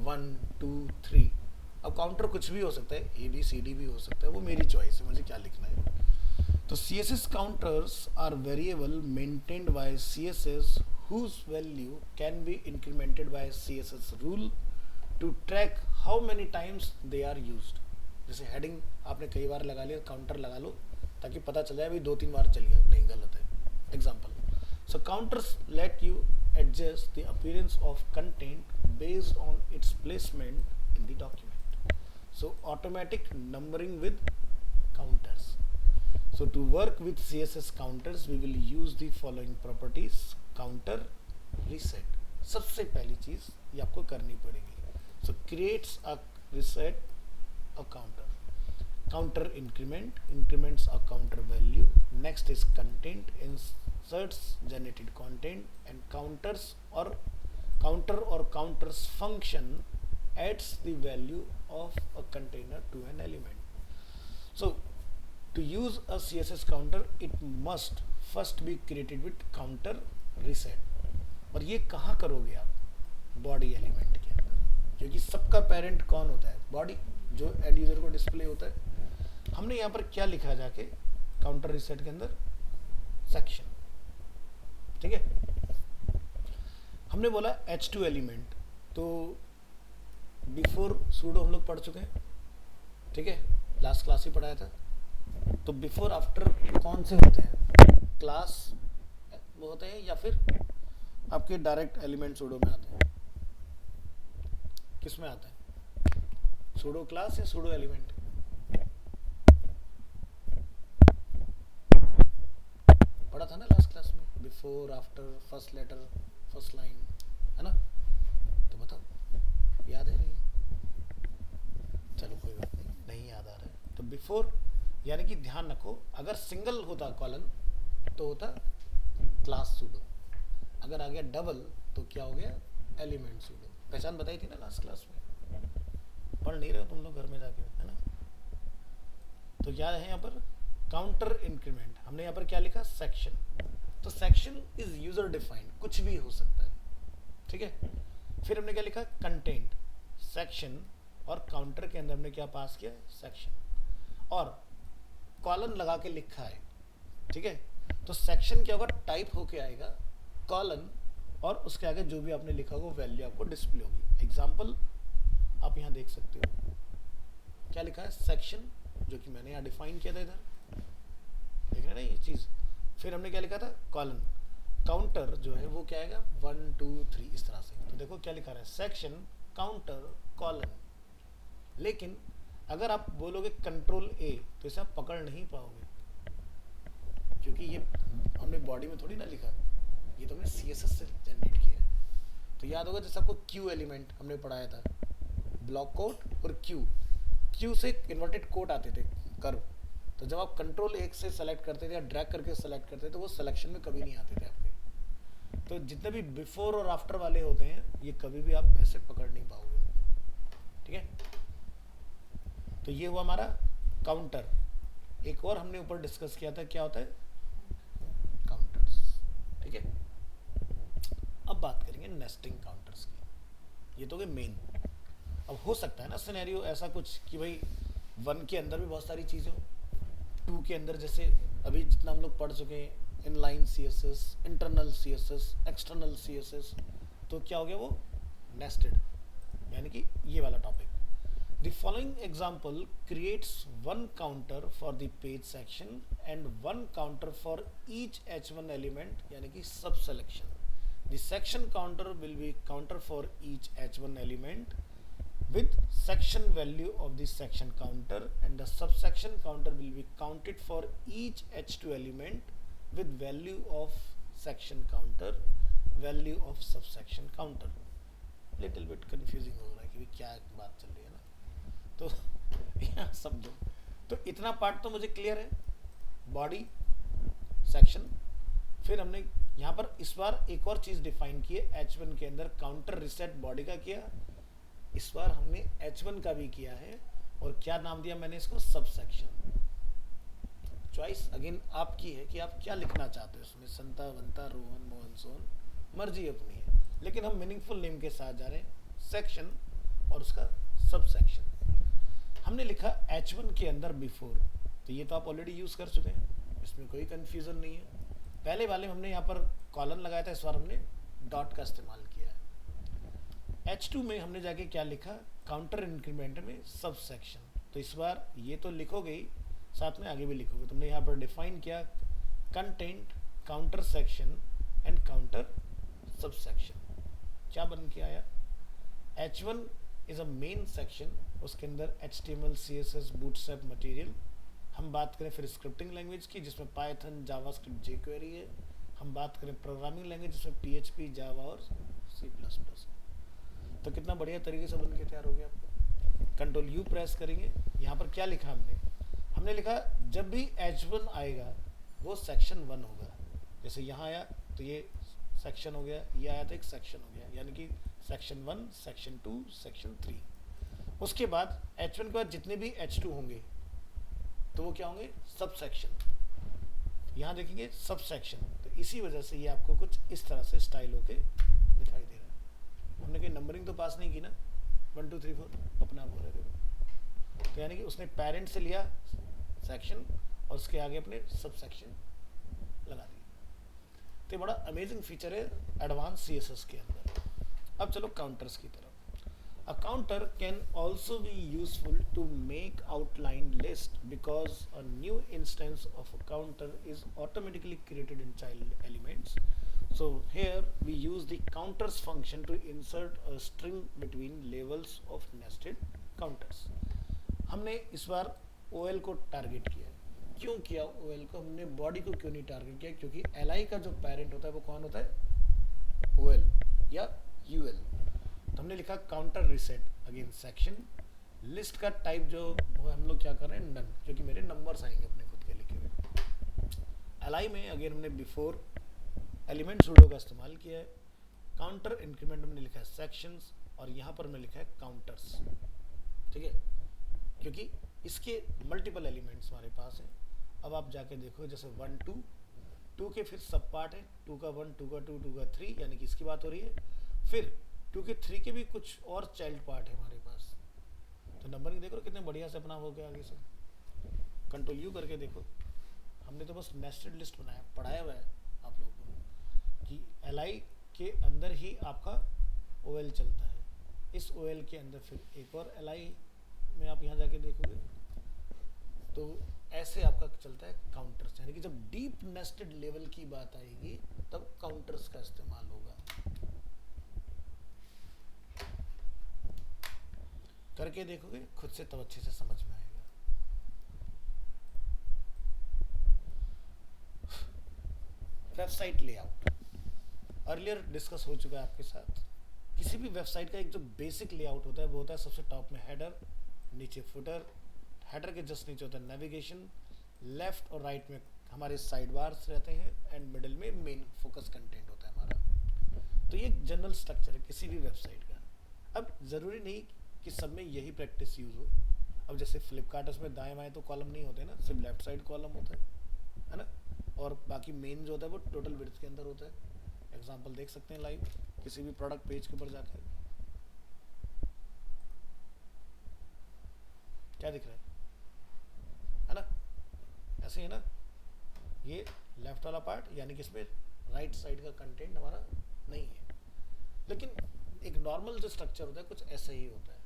1 2 3। अब काउंटर कुछ भी हो सकता है, ABCD भी हो सकता है, वो मेरी चॉइस है, मुझे क्या लिखना है। तो CSS counters are variable maintained by CSS whose value can be incremented by CSS rule to track how many times they are used। जैसे हेडिंग आपने कई बार लगा लिया, काउंटर लगा लो ताकि पता चल जाए भाई 2-3 बार चल गया, नहीं गलत है। Example, so counters let you adjust the appearance of content based on its placement in the document। So automatic numbering with counters। So to work with CSS counters we will use the following properties। counter, reset। सबसे पहली चीज ये आपको करनी पड़ेगी। So creates a reset a counter। counter increment increments a counter value। next is content, inserts generated content and counters or counters function adds the value of a container to an element। So to use a CSS counter it must first be created with counter reset। और ये कहाँ करोगे आप, body element के अंदर, क्योंकि सबका parent कौन होता है, बॉडी, जो एंड यूजर को डिस्प्ले होता है। हमने यहाँ पर क्या लिखा है जाके काउंटर रिसेट के अंदर, सेक्शन, ठीक है। हमने बोला H2 एलिमेंट, तो बिफोर सूडो हम लोग पढ़ चुके हैं, ठीक है, लास्ट क्लास ही पढ़ाया था। तो बिफोर आफ्टर कौन से होते हैं, क्लास वो होते हैं या फिर आपके डायरेक्ट एलिमेंट सूडो में आते हैं, किस में आता है, सूडो क्लास या सूडो एलिमेंट। पढ़ा था ना लास्ट क्लास में, before after first letter first line, है ना। तो बताओ याद है नहीं, चलो कोई बात नहीं याद आ रहा है। तो बिफोर यानी कि ध्यान रखो, अगर सिंगल होता कॉलन तो होता क्लास सूडो, अगर आ गया डबल तो क्या हो गया, एलिमेंट सूडो। पहचान बताई थी ना लास्ट क्लास में, पढ़ नहीं रहे हो तुम लोग घर में जाके, है ना। तो क्या है यहाँ पर, काउंटर इंक्रीमेंट, हमने यहाँ पर क्या लिखा, सेक्शन। तो सेक्शन इज यूजर डिफाइंड, कुछ भी हो सकता है, ठीक है। फिर हमने क्या लिखा, कंटेंट, सेक्शन, और काउंटर के अंदर हमने क्या पास किया, सेक्शन, और कॉलन लगा के लिखा है, ठीक है। तो सेक्शन क्या होगा, टाइप होके आएगा कॉलन, और उसके आगे जो भी आपने लिखा होगा वैल्यू आपको डिस्प्ले होगी। एग्जाम्पल आप यहाँ देख सकते हो, क्या लिखा है, सेक्शन, जो कि मैंने यहाँ डिफाइन किया था इधर, देख रहे हैं ना ये चीज। फिर हमने क्या लिखा था, कॉलन। काउंटर जो है वो क्या आएगा, 1 2 3 इस तरह से। तो देखो क्या लिखा रहा है, सेक्शन काउंटर कॉलन। लेकिन अगर आप बोलोगे कंट्रोल ए तो इसे आप पकड़ नहीं पाओगे, क्योंकि ये हमने बॉडी में थोड़ी ना लिखा, ये तो हमने CSS से जनरेट किया है। तो याद होगा जैसे आपको क्यू एलिमेंट हमने पढ़ाया था, ब्लॉक कोड और क्यू से इन्वर्टेड कोड आते थे कर्व। तो जब आप कंट्रोल एक से सेलेक्ट करते थे या ड्रैग करके सेलेक्ट करते थे तो वो सिलेक्शन में कभी नहीं आते थे आपके। तो जितने भी बिफोर और आफ्टर वाले होते हैं ये कभी भी आप ऐसे पकड़ नहीं पाओगे उनको, ठीक है। तो ये हुआ हमारा काउंटर। एक और हमने ऊपर डिस्कस किया था, क्या होता है, काउंटर्स, ठीक है। अब बात करेंगे नेस्टिंग काउंटर्स की। ये तो गए मेन। अब हो सकता है ना सिनेरियो ऐसा कुछ कि भाई 1 के अंदर भी बहुत सारी चीज़ें हो, 2 के अंदर जैसे अभी जितना हम लोग पढ़ चुके हैं, inline CSS, internal CSS, external CSS, तो क्या हो गया वो नेस्टेड, यानी कि ये वाला topic. The following example creates one counter for the page section and one counter for each H1 element, यानी कि sub selection. The section counter will be counter for each H1 element with section value of the section counter, and the subsection counter will be counted for each H2 element with value of section counter, value of subsection counter. Little bit confusing हो रहा है कि क्या बात चल रही है ना, तो यहाँ समझो। तो इतना पार्ट तो मुझे क्लियर है, बॉडी सेक्शन। फिर हमने यहाँ पर इस बार एक और चीज डिफाइन की है, H1 के अंदर काउंटर रिसेट बॉडी का किया, इस बार हमने H1 का भी किया है, और क्या नाम दिया मैंने इसको, सब सेक्शन। चॉइस अगेन आपकी है कि आप क्या लिखना चाहते हो इसमें, संता वंता रोहन मोहन सोहन, मर्जी अपनी है, लेकिन हम मीनिंगफुल नेम के साथ जा रहे हैं, सेक्शन और उसका सब सेक्शन। हमने लिखा H1 के अंदर बिफोर, तो ये तो आप ऑलरेडी यूज कर चुके हैं, इसमें कोई कंफ्यूजन नहीं है। पहले वाले में हमने यहाँ पर कॉलन लगाया था, इस बार हमने डॉट का इस्तेमाल किया है। H2 में हमने जाके क्या लिखा, काउंटर इंक्रीमेंट में सब सेक्शन। तो इस बार ये तो लिखोगे ही, साथ में आगे भी लिखोगे। तुमने यहाँ पर डिफाइन किया content counter section and counter sub section. क्या बन के आया, H1 is a main section, उसके अंदर HTML CSS बूटस्ट्रैप मटेरियल। हम बात करें फिर स्क्रिप्टिंग लैंग्वेज की, जिसमें पाइथन जावास्क्रिप्ट jQuery है। हम बात करें प्रोग्रामिंग लैंग्वेज, जिसमें PHP जावा और C++। तो कितना बढ़िया तरीके से बन के तैयार हो गया आपको। कंट्रोल U प्रेस करेंगे, यहाँ पर क्या लिखा हमने लिखा जब भी H1 आएगा वो सेक्शन 1 होगा। जैसे यहाँ आया तो ये सेक्शन हो गया, ये आया तो एक सेक्शन हो गया, यानी कि सेक्शन 1, सेक्शन 2, सेक्शन 3। उसके बाद H1 के बाद जितने भी H2 होंगे तो वो क्या होंगे, सब सेक्शन। यहाँ देखेंगे सब सेक्शन, तो इसी वजह से ये आपको कुछ इस तरह से स्टाइल होके दिखाई दे रहा है। हमने कहीं नंबरिंग तो पास नहीं की ना, 1 2 3 4 अपना आप हो रहे थे। तो यानी कि उसने पेरेंट से लिया सेक्शन और उसके आगे अपने सब सेक्शन लगा दिए। तो बड़ा अमेजिंग फीचर है एडवांस CSS के अंदर। अब चलो काउंटर्स की तरफ। A counter can also be useful to make outline list because a new instance of a counter is automatically created in child elements. So here we use the counters function to insert a string between levels of nested counters. हमने इस बार OL को target किया। क्यों किया OL को, हमने body को क्यों नहीं टारगेट किया, क्योंकि LI का जो पेरेंट होता है वो कौन होता है, OL या UL। तो हमने लिखा counter reset again section. List का टाइप जो वो हम लोग क्या कर रहे हैं, नन, क्योंकि मेरे नंबर्स आएंगे अपने खुद के लिखे हुए। LI में अगेन हमने बिफोर एलिमेंट सूडो का इस्तेमाल किया है। काउंटर इंक्रीमेंट में लिखा है सेक्शंस, और यहाँ पर हमने लिखा है काउंटर्स, ठीक है, क्योंकि इसके मल्टीपल एलिमेंट्स हमारे पास हैं। अब आप जाके देखो जैसे 1 2 2 के फिर सब पार्ट है, 2 का 1, 2 का 2, 2 का 3, यानी कि इसकी बात हो रही है। फिर 2 के 3 के भी कुछ और चाइल्ड पार्ट है हमारे पास। तो नंबरिंग देखो कितने बढ़िया से अपना हो गया आगे से। कंट्रोल U करके देखो, हमने तो बस नेस्टेड लिस्ट बनाया, पढ़ाया हुआ है आप लोगों को कि एल के अंदर ही आपका ओ चलता है, इस ओ के अंदर फिर एक और एल में आप यहाँ जाके देखोगे तो ऐसे आपका चलता है काउंटर्स, यानी कि जब डीप नेस्टेड लेवल की बात आएगी तब काउंटर्स का इस्तेमाल होगा। करके देखोगे खुद से तब अच्छे से समझ में आएगा। वेबसाइट लेआउट अर्लियर डिस्कस हो चुका है आपके साथ। किसी भी वेबसाइट का एक जो बेसिक लेआउट होता है वो होता है सबसे टॉप में हेडर, नीचे फुटर, हेडर के जस्ट नीचे होता है नेविगेशन, लेफ्ट और राइट में हमारे साइड बार्स रहते हैं एंड मिडिल में मेन फोकस कंटेंट होता है हमारा। तो ये जनरल स्ट्रक्चर है किसी भी वेबसाइट का। अब ज़रूरी नहीं कि सब में यही प्रैक्टिस यूज़ हो। अब जैसे फ्लिपकार्ट, उसमें दाएं बाएं तो कॉलम नहीं होते ना, सिर्फ लेफ्ट साइड कॉलम होता है ना, और बाकी मेन जो होता है वो टोटल विड्थ के अंदर होता है। एग्जांपल देख सकते हैं लाइव किसी भी प्रोडक्ट पेज के ऊपर जाकर, क्या दिख रहा है ना, ऐसे है ना। ये लेफ्ट वाला पार्ट यानी कि इसमें राइट साइड का कंटेंट हमारा नहीं है, लेकिन एक नॉर्मल जो स्ट्रक्चर होता है कुछ ऐसा ही होता है।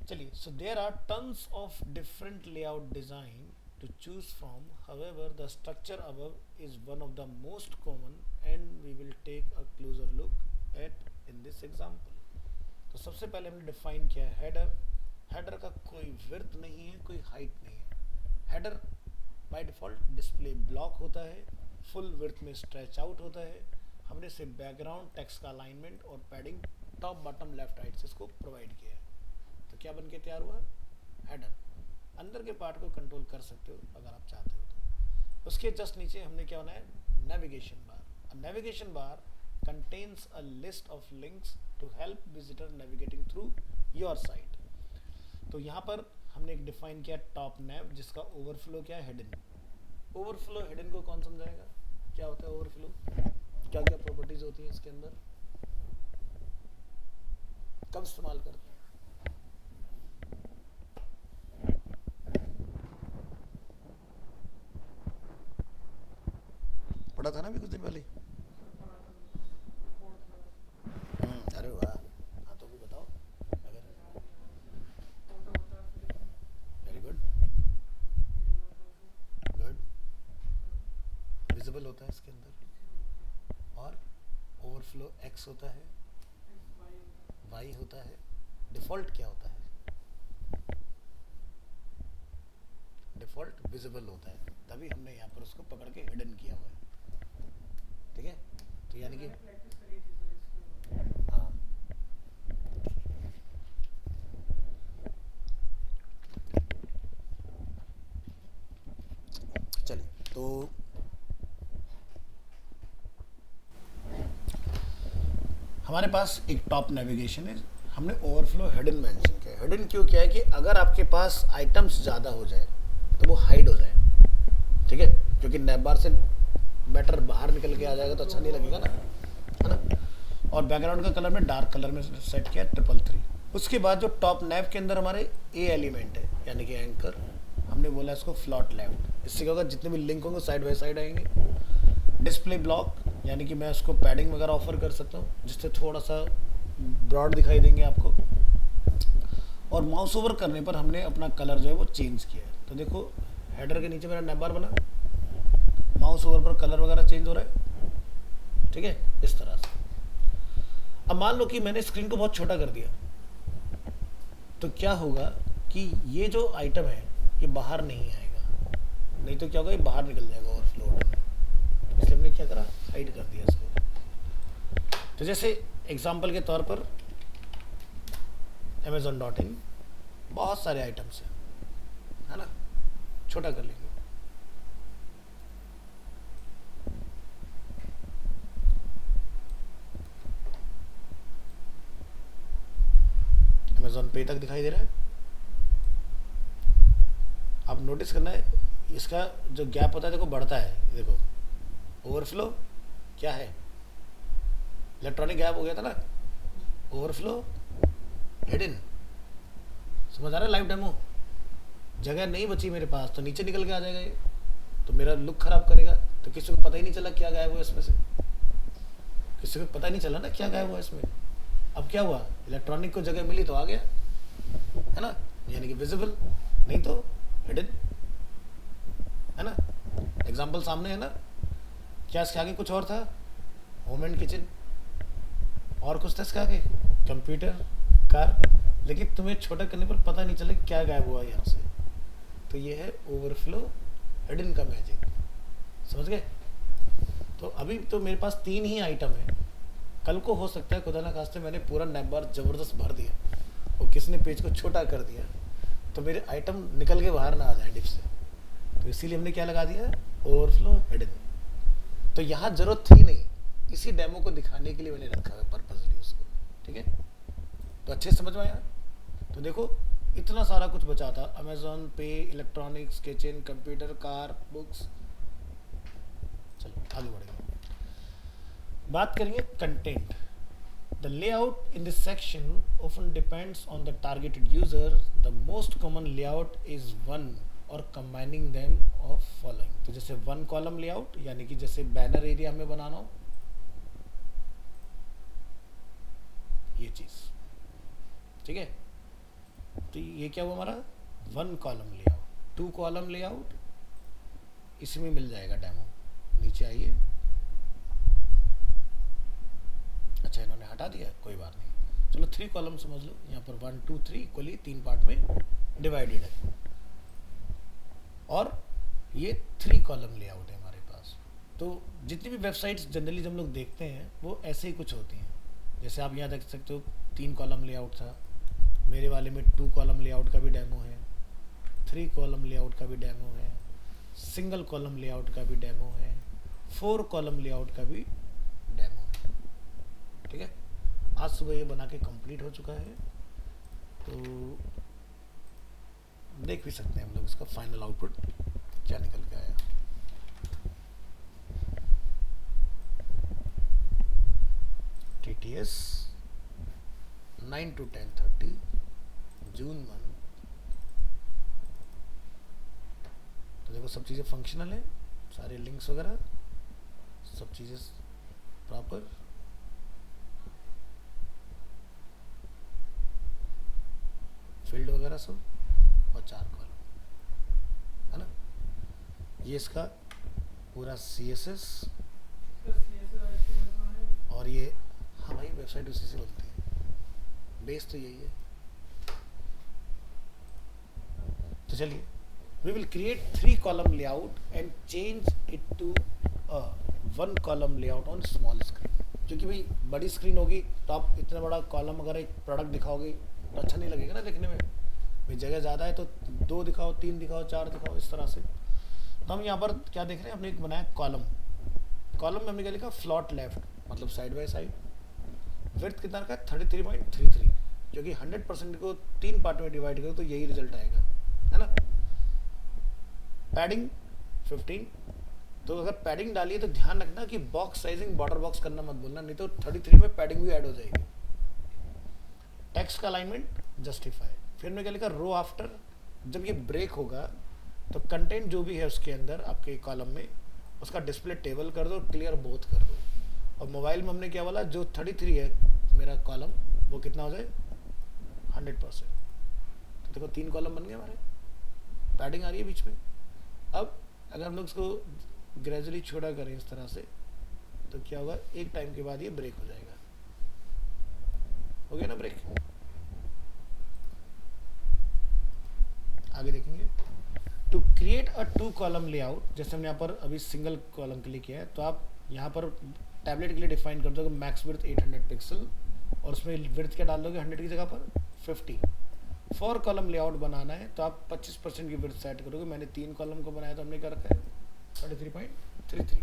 चलिए, so there are tons of different layout design to choose from. However, the structure above is one of the most common and we will take a closer look at in this example. तो सबसे पहले हमने define किया है header. Header का कोई width नहीं है, कोई हाइट नहीं है। Header by default display block होता है, फुल विड्थ में स्ट्रेच आउट होता है। हमने सिर्फ बैकग्राउंड, टेक्स्ट का अलाइनमेंट और padding top bottom left right से इसको प्रोवाइड किया है। तो क्या बन के तैयार हुआ? हेडर। अंदर के पार्ट को कंट्रोल कर सकते हो अगर आप चाहते हो तो। उसके जस्ट नीचे हमने क्या बनाया? Navigation bar. A navigation bar contains a list of links to help visitor navigating through your site. तो यहाँ पर हमने एक डिफाइन किया टॉप नेव, जिसका ओवरफ्लो क्या है? हिडन। ओवरफ्लो हिडन को कौन समझाएगा? क्या होता है ओवरफ्लो, क्या क्या प्रॉपर्टीज होती हैं इसके अंदर, कब इस्तेमाल करते हैं? पढ़ा था ना अभी कुछ दिन पहले। अरे वाह, हाँ तो भी बताओ अगर। Very good, good. विजिबल होता है इसके अंदर, और ओवरफ्लो एक्स होता है, वाई होता है। डिफॉल्ट क्या होता है? डिफॉल्ट विजिबल होता है, तभी हमने यहाँ पर उसको पकड़ के हिडन किया हुआ है। ठीक है, तो यानी कि हाँ, चलिए तो हमारे पास एक टॉप नेविगेशन है। हमने ओवरफ्लो हिडन मेंशन किया। हिडन क्यों किया है? कि अगर आपके पास आइटम्स ज़्यादा हो जाए तो वो हाइड हो जाए। ठीक है, क्योंकि नैब बार से मैटर बाहर निकल के आ जाएगा तो अच्छा नहीं लगेगा ना, है ना। और बैकग्राउंड का कलर में डार्क कलर में सेट किया 333। उसके बाद जो टॉप नैब के अंदर हमारे ए एलिमेंट है यानी कि एंकर, हमने बोला इसको फ्लॉट लेफ्ट। इससे क्या होगा? जितने भी लिंक होंगे साइड बाई साइड आएंगे। डिस्प्ले ब्लॉक यानी कि मैं उसको पैडिंग वगैरह ऑफर कर सकता हूँ जिससे थोड़ा सा ब्रॉड दिखाई देंगे आपको। और माउस ओवर करने पर हमने अपना कलर जो है वो चेंज किया है। तो देखो हेडर के नीचे मेरा नैब बार बना, माउस ओवर पर कलर वगैरह चेंज हो रहा है। ठीक है, इस तरह से। अब मान लो कि मैंने स्क्रीन को बहुत छोटा कर दिया, तो क्या होगा कि ये जो आइटम है ये बाहर नहीं आएगा, नहीं तो क्या होगा? ये बाहर निकल जाएगा ओवरफ्लो में। इसलिए हमने क्या करा? हाइड कर दिया इसको। तो जैसे एग्जांपल के तौर पर amazon.in, बहुत सारे आइटम्स हैं, है ना, छोटा कर लेंगे। अमेजोन पे तक दिखाई दे रहा है। आप नोटिस करना है इसका जो गैप होता है देखो बढ़ता है। देखो ओवरफ्लो क्या है? इलेक्ट्रॉनिक गैप हो गया था ना, ओवरफ्लो हिडन। समझ आ रहा है? लाइव डेमो, जगह नहीं बची मेरे पास तो नीचे निकल के आ जाएगा ये। तो मेरा लुक खराब करेगा, तो किसी को पता ही नहीं चला क्या गायब हुआ इसमें से, किसी को पता ही नहीं चला ना क्या गायब हुआ इसमें। अब क्या हुआ, इलेक्ट्रॉनिक को जगह मिली तो आ गया, है ना, यानी कि विजिबल, नहीं तो हिडन, है ना। एग्जाम्पल सामने है ना, क्या इसके आगे कुछ और था, होम एंड किचन, और कुछ था इसके आगे, कंप्यूटर, कार, लेकिन तुम्हें छोटा करने पर पता नहीं चला क्या गायब हुआ यहाँ से। तो ये है ओवरफ्लो हिडन का मैजिक, समझ गए। तो अभी तो मेरे पास 3 ही आइटम है, कल को हो सकता है खुदा ना खास्ते मैंने पूरा नैब बार जबरदस्त भर दिया और किसने पेज को छोटा कर दिया, तो मेरे आइटम निकल के बाहर ना आ जाए डिप से, तो इसीलिए हमने क्या लगा दिया, ओवरफ्लो हिडन। तो यहाँ जरूरत थी नहीं, इसी डेमो को दिखाने के लिए मैंने रखा है पर्पजली उसको, ठीक है। तो अच्छे से समझ में आया। तो देखो इतना सारा कुछ बचा था, अमेजोन पे, electronics, kitchen, computer, car, books. चलो आगे बढ़ेंगे, बात करेंगे content. The layout in this section often depends on the targeted user. The most common layout is one और कंबाइनिंग देम ऑफ फॉलोइंग। तो जैसे 1 कॉलम लेआउट, यानी कि जैसे बैनर एरिया में बनाना हो, ये चीज, ठीक है। तो ये क्या हुआ हमारा 1 कॉलम लेआउट। 2 कॉलम लेआउट इसमें मिल जाएगा डेमो, नीचे आइए। अच्छा इन्होंने हटा दिया, कोई बात नहीं, चलो 3 कॉलम समझ लो, यहाँ पर 1 2 3 इक्वली 3 पार्ट में डिवाइडेड है, और ये 3 कॉलम लेआउट है हमारे पास। तो जितनी भी वेबसाइट्स जनरली जब लोग देखते हैं वो ऐसे ही कुछ होती हैं। जैसे आप यहाँ देख सकते हो 3 कॉलम लेआउट था, मेरे वाले में 2 कॉलम लेआउट का भी डेमो है, 3 कॉलम लेआउट का भी डेमो है, सिंगल कॉलम लेआउट का भी डेमो है, 4 कॉलम लेआउट का भी डेमो है, ठीक है। आज सुबह ये बना के कंप्लीट हो चुका है, तो देख भी सकते हैं हम लोग इसका फाइनल आउटपुट क्या निकल के आया। TTS 9 to 10:30 June month. तो देखो सब चीज़ें फंक्शनल है, सारे लिंक्स वगैरह सब चीज़ें प्रॉपर, फील्ड वगैरह सब, और 4 कॉलम, है ना। ये इसका पूरा CSS, और ये, हाँ भाई वेबसाइट उसी से बनती है, बेस तो यही है। तो चलिए, we will create 3 column layout and change it to 1 column layout on small screen. क्योंकि भाई बड़ी स्क्रीन होगी तो आप इतना बड़ा कॉलम अगर एक प्रोडक्ट दिखाओगे तो अच्छा नहीं लगेगा ना देखने में, भाई जगह ज़्यादा है तो 2 दिखाओ, 3 दिखाओ, 4 दिखाओ, इस तरह से। तो हम यहाँ पर क्या देख रहे हैं, हमने एक बनाया कॉलम। कॉलम में हमने क्या लिखा, फ्लॉट लेफ्ट, मतलब साइड बाय साइड। विड्थ कितना रखा है, 33.33, क्योंकि 100% को 3 पार्ट में डिवाइड करो तो यही रिजल्ट आएगा, है ना। पैडिंग 15। तो अगर पैडिंग डालिए तो ध्यान रखना कि बॉक्स साइजिंग बॉर्डर बॉक्स करना मत भूलना, नहीं तो 33 में पैडिंग भी ऐड हो जाएगी। टेक्स्ट का अलाइनमेंट जस्टिफाई। फिर मैं क्या लिखा, रो आफ्टर, जब ये ब्रेक होगा तो कंटेंट जो भी है उसके अंदर आपके कॉलम में उसका डिस्प्ले टेबल कर दो, क्लियर बोथ कर दो। और मोबाइल में हमने क्या बोला, जो 33 है मेरा कॉलम वो कितना हो जाए 100%। तो देखो 3 कॉलम बन गए हमारे, पैडिंग आ रही है बीच में। अब अगर हम लोग इसको ग्रेजुअली छोटा करें इस तरह से तो क्या होगा, एक टाइम के बाद ये ब्रेक हो जाएगा, हो गया ना ब्रेक। आगे देखेंगे, to create a 2 column layout, जैसे हमने यहाँ पर अभी सिंगल कॉलम के लिए किया है, तो आप यहाँ पर टैबलेट के लिए डिफाइन कर दोगे मैक्स विड्थ 800 पिक्सल, और उसमें विड्थ क्या डाल दोगे 100 की जगह पर 50। 4 कॉलम लेआउट बनाना है तो आप 25% की विड्थ सेट करोगे। मैंने 3 कॉलम को बनाया तो हमने क्या रखा है 33.33।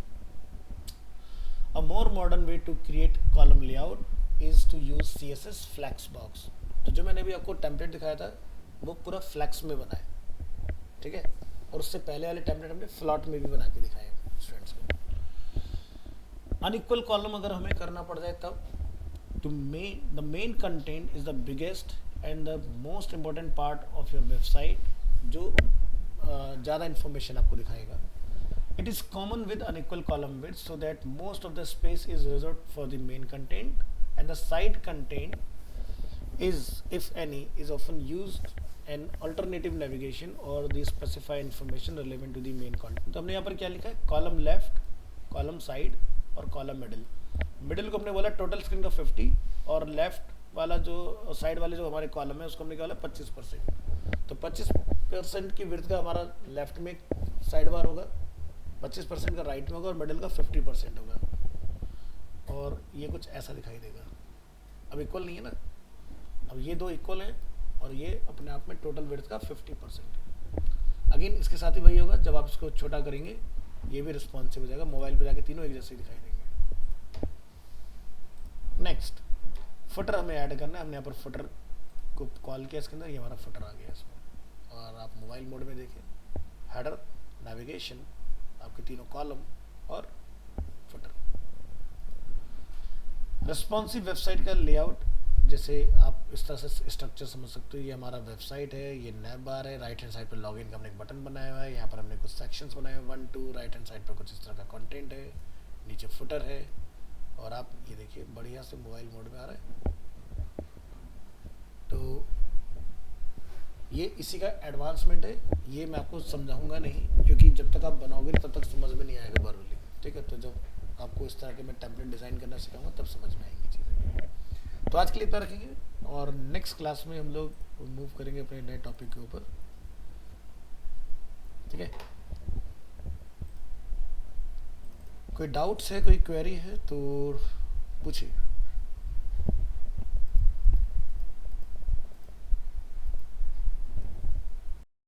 A more modern way to create column layout is to use CSS flex box. तो जो मैंने अभी आपको टेम्पलेट दिखाया था वो पूरा फ्लैक्स में बना है, ठीक है, और उससे पहले वाले टेम्पलेट हमने फ्लॉट में भी बना के दिखाए स्टूडेंट्स को। अनइक्वल कॉलम अगर हमें करना पड़ जाए तब, to the main content is the biggest and the most important part of your website, जो ज़्यादा इन्फॉर्मेशन आपको दिखाएगा। It is common with unequal column width so that most of the space is reserved for the main content and the side content is, if any, is often used an alternative navigation or the specify information relevant to the main content. तो हमने यहाँ पर क्या लिखा है, column left, column side और column middle. Middle को हमने बोला टोटल स्क्रीन का 50 और लेफ्ट वाला जो साइड वाले जो हमारे कॉलम है उसको हमने क्या बोला 25%. तो 25% की विड्थ का हमारा लेफ्ट में साइड बार होगा, 25% का राइट में होगा और मिडिल का 50% होगा. और ये कुछ ऐसा दिखाई देगा. अब इक्वल नहीं है ना, अब ये दो इक्वल हैं और ये अपने आप में टोटल विड्थ का 50% है. अगेन इसके साथ ही वही होगा, जब आप इसको छोटा करेंगे ये भी रिस्पॉन्सिव हो जाएगा. मोबाइल पे जाके तीनों एक जैसे दिखाई देंगे. नेक्स्ट, फुटर हमें ऐड करना है. हमने यहाँ पर फुटर को कॉल किया, इसके अंदर ये हमारा फुटर आ गया इसमें. और आप मोबाइल मोड में देखिए, हेडर, नेविगेशन, आपके तीनों कॉलम और फुटर. रिस्पॉन्सिव वेबसाइट का लेआउट, जैसे आप इस तरह से स्ट्रक्चर समझ सकते हो. ये हमारा वेबसाइट है, ये नैब बार है, राइट हैंड साइड पर लॉगिन का हमने एक बटन बनाया हुआ है. यहाँ पर हमने कुछ सेक्शंस बनाए हुए 1 2. राइट हैंड साइड पर कुछ इस तरह का कंटेंट है, नीचे फुटर है. और आप ये देखिए बढ़िया से मोबाइल मोड में आ रहा है. तो ये इसी का एडवांसमेंट है. ये मैं आपको समझाऊंगा नहीं क्योंकि जब तक आप बनाओगे तब तक समझ में नहीं आएगा बरोली. ठीक है, तो जब आपको इस तरह के मैं टेम्पलेट डिज़ाइन करना सिखाऊंगा तब समझ में आएंगी चीज़ें. तो आज के लिए इतना रखेंगे और नेक्स्ट क्लास में हम लोग मूव करेंगे अपने नए टॉपिक के ऊपर. ठीक है, कोई डाउट्स है, कोई क्वेरी है तो पूछिए.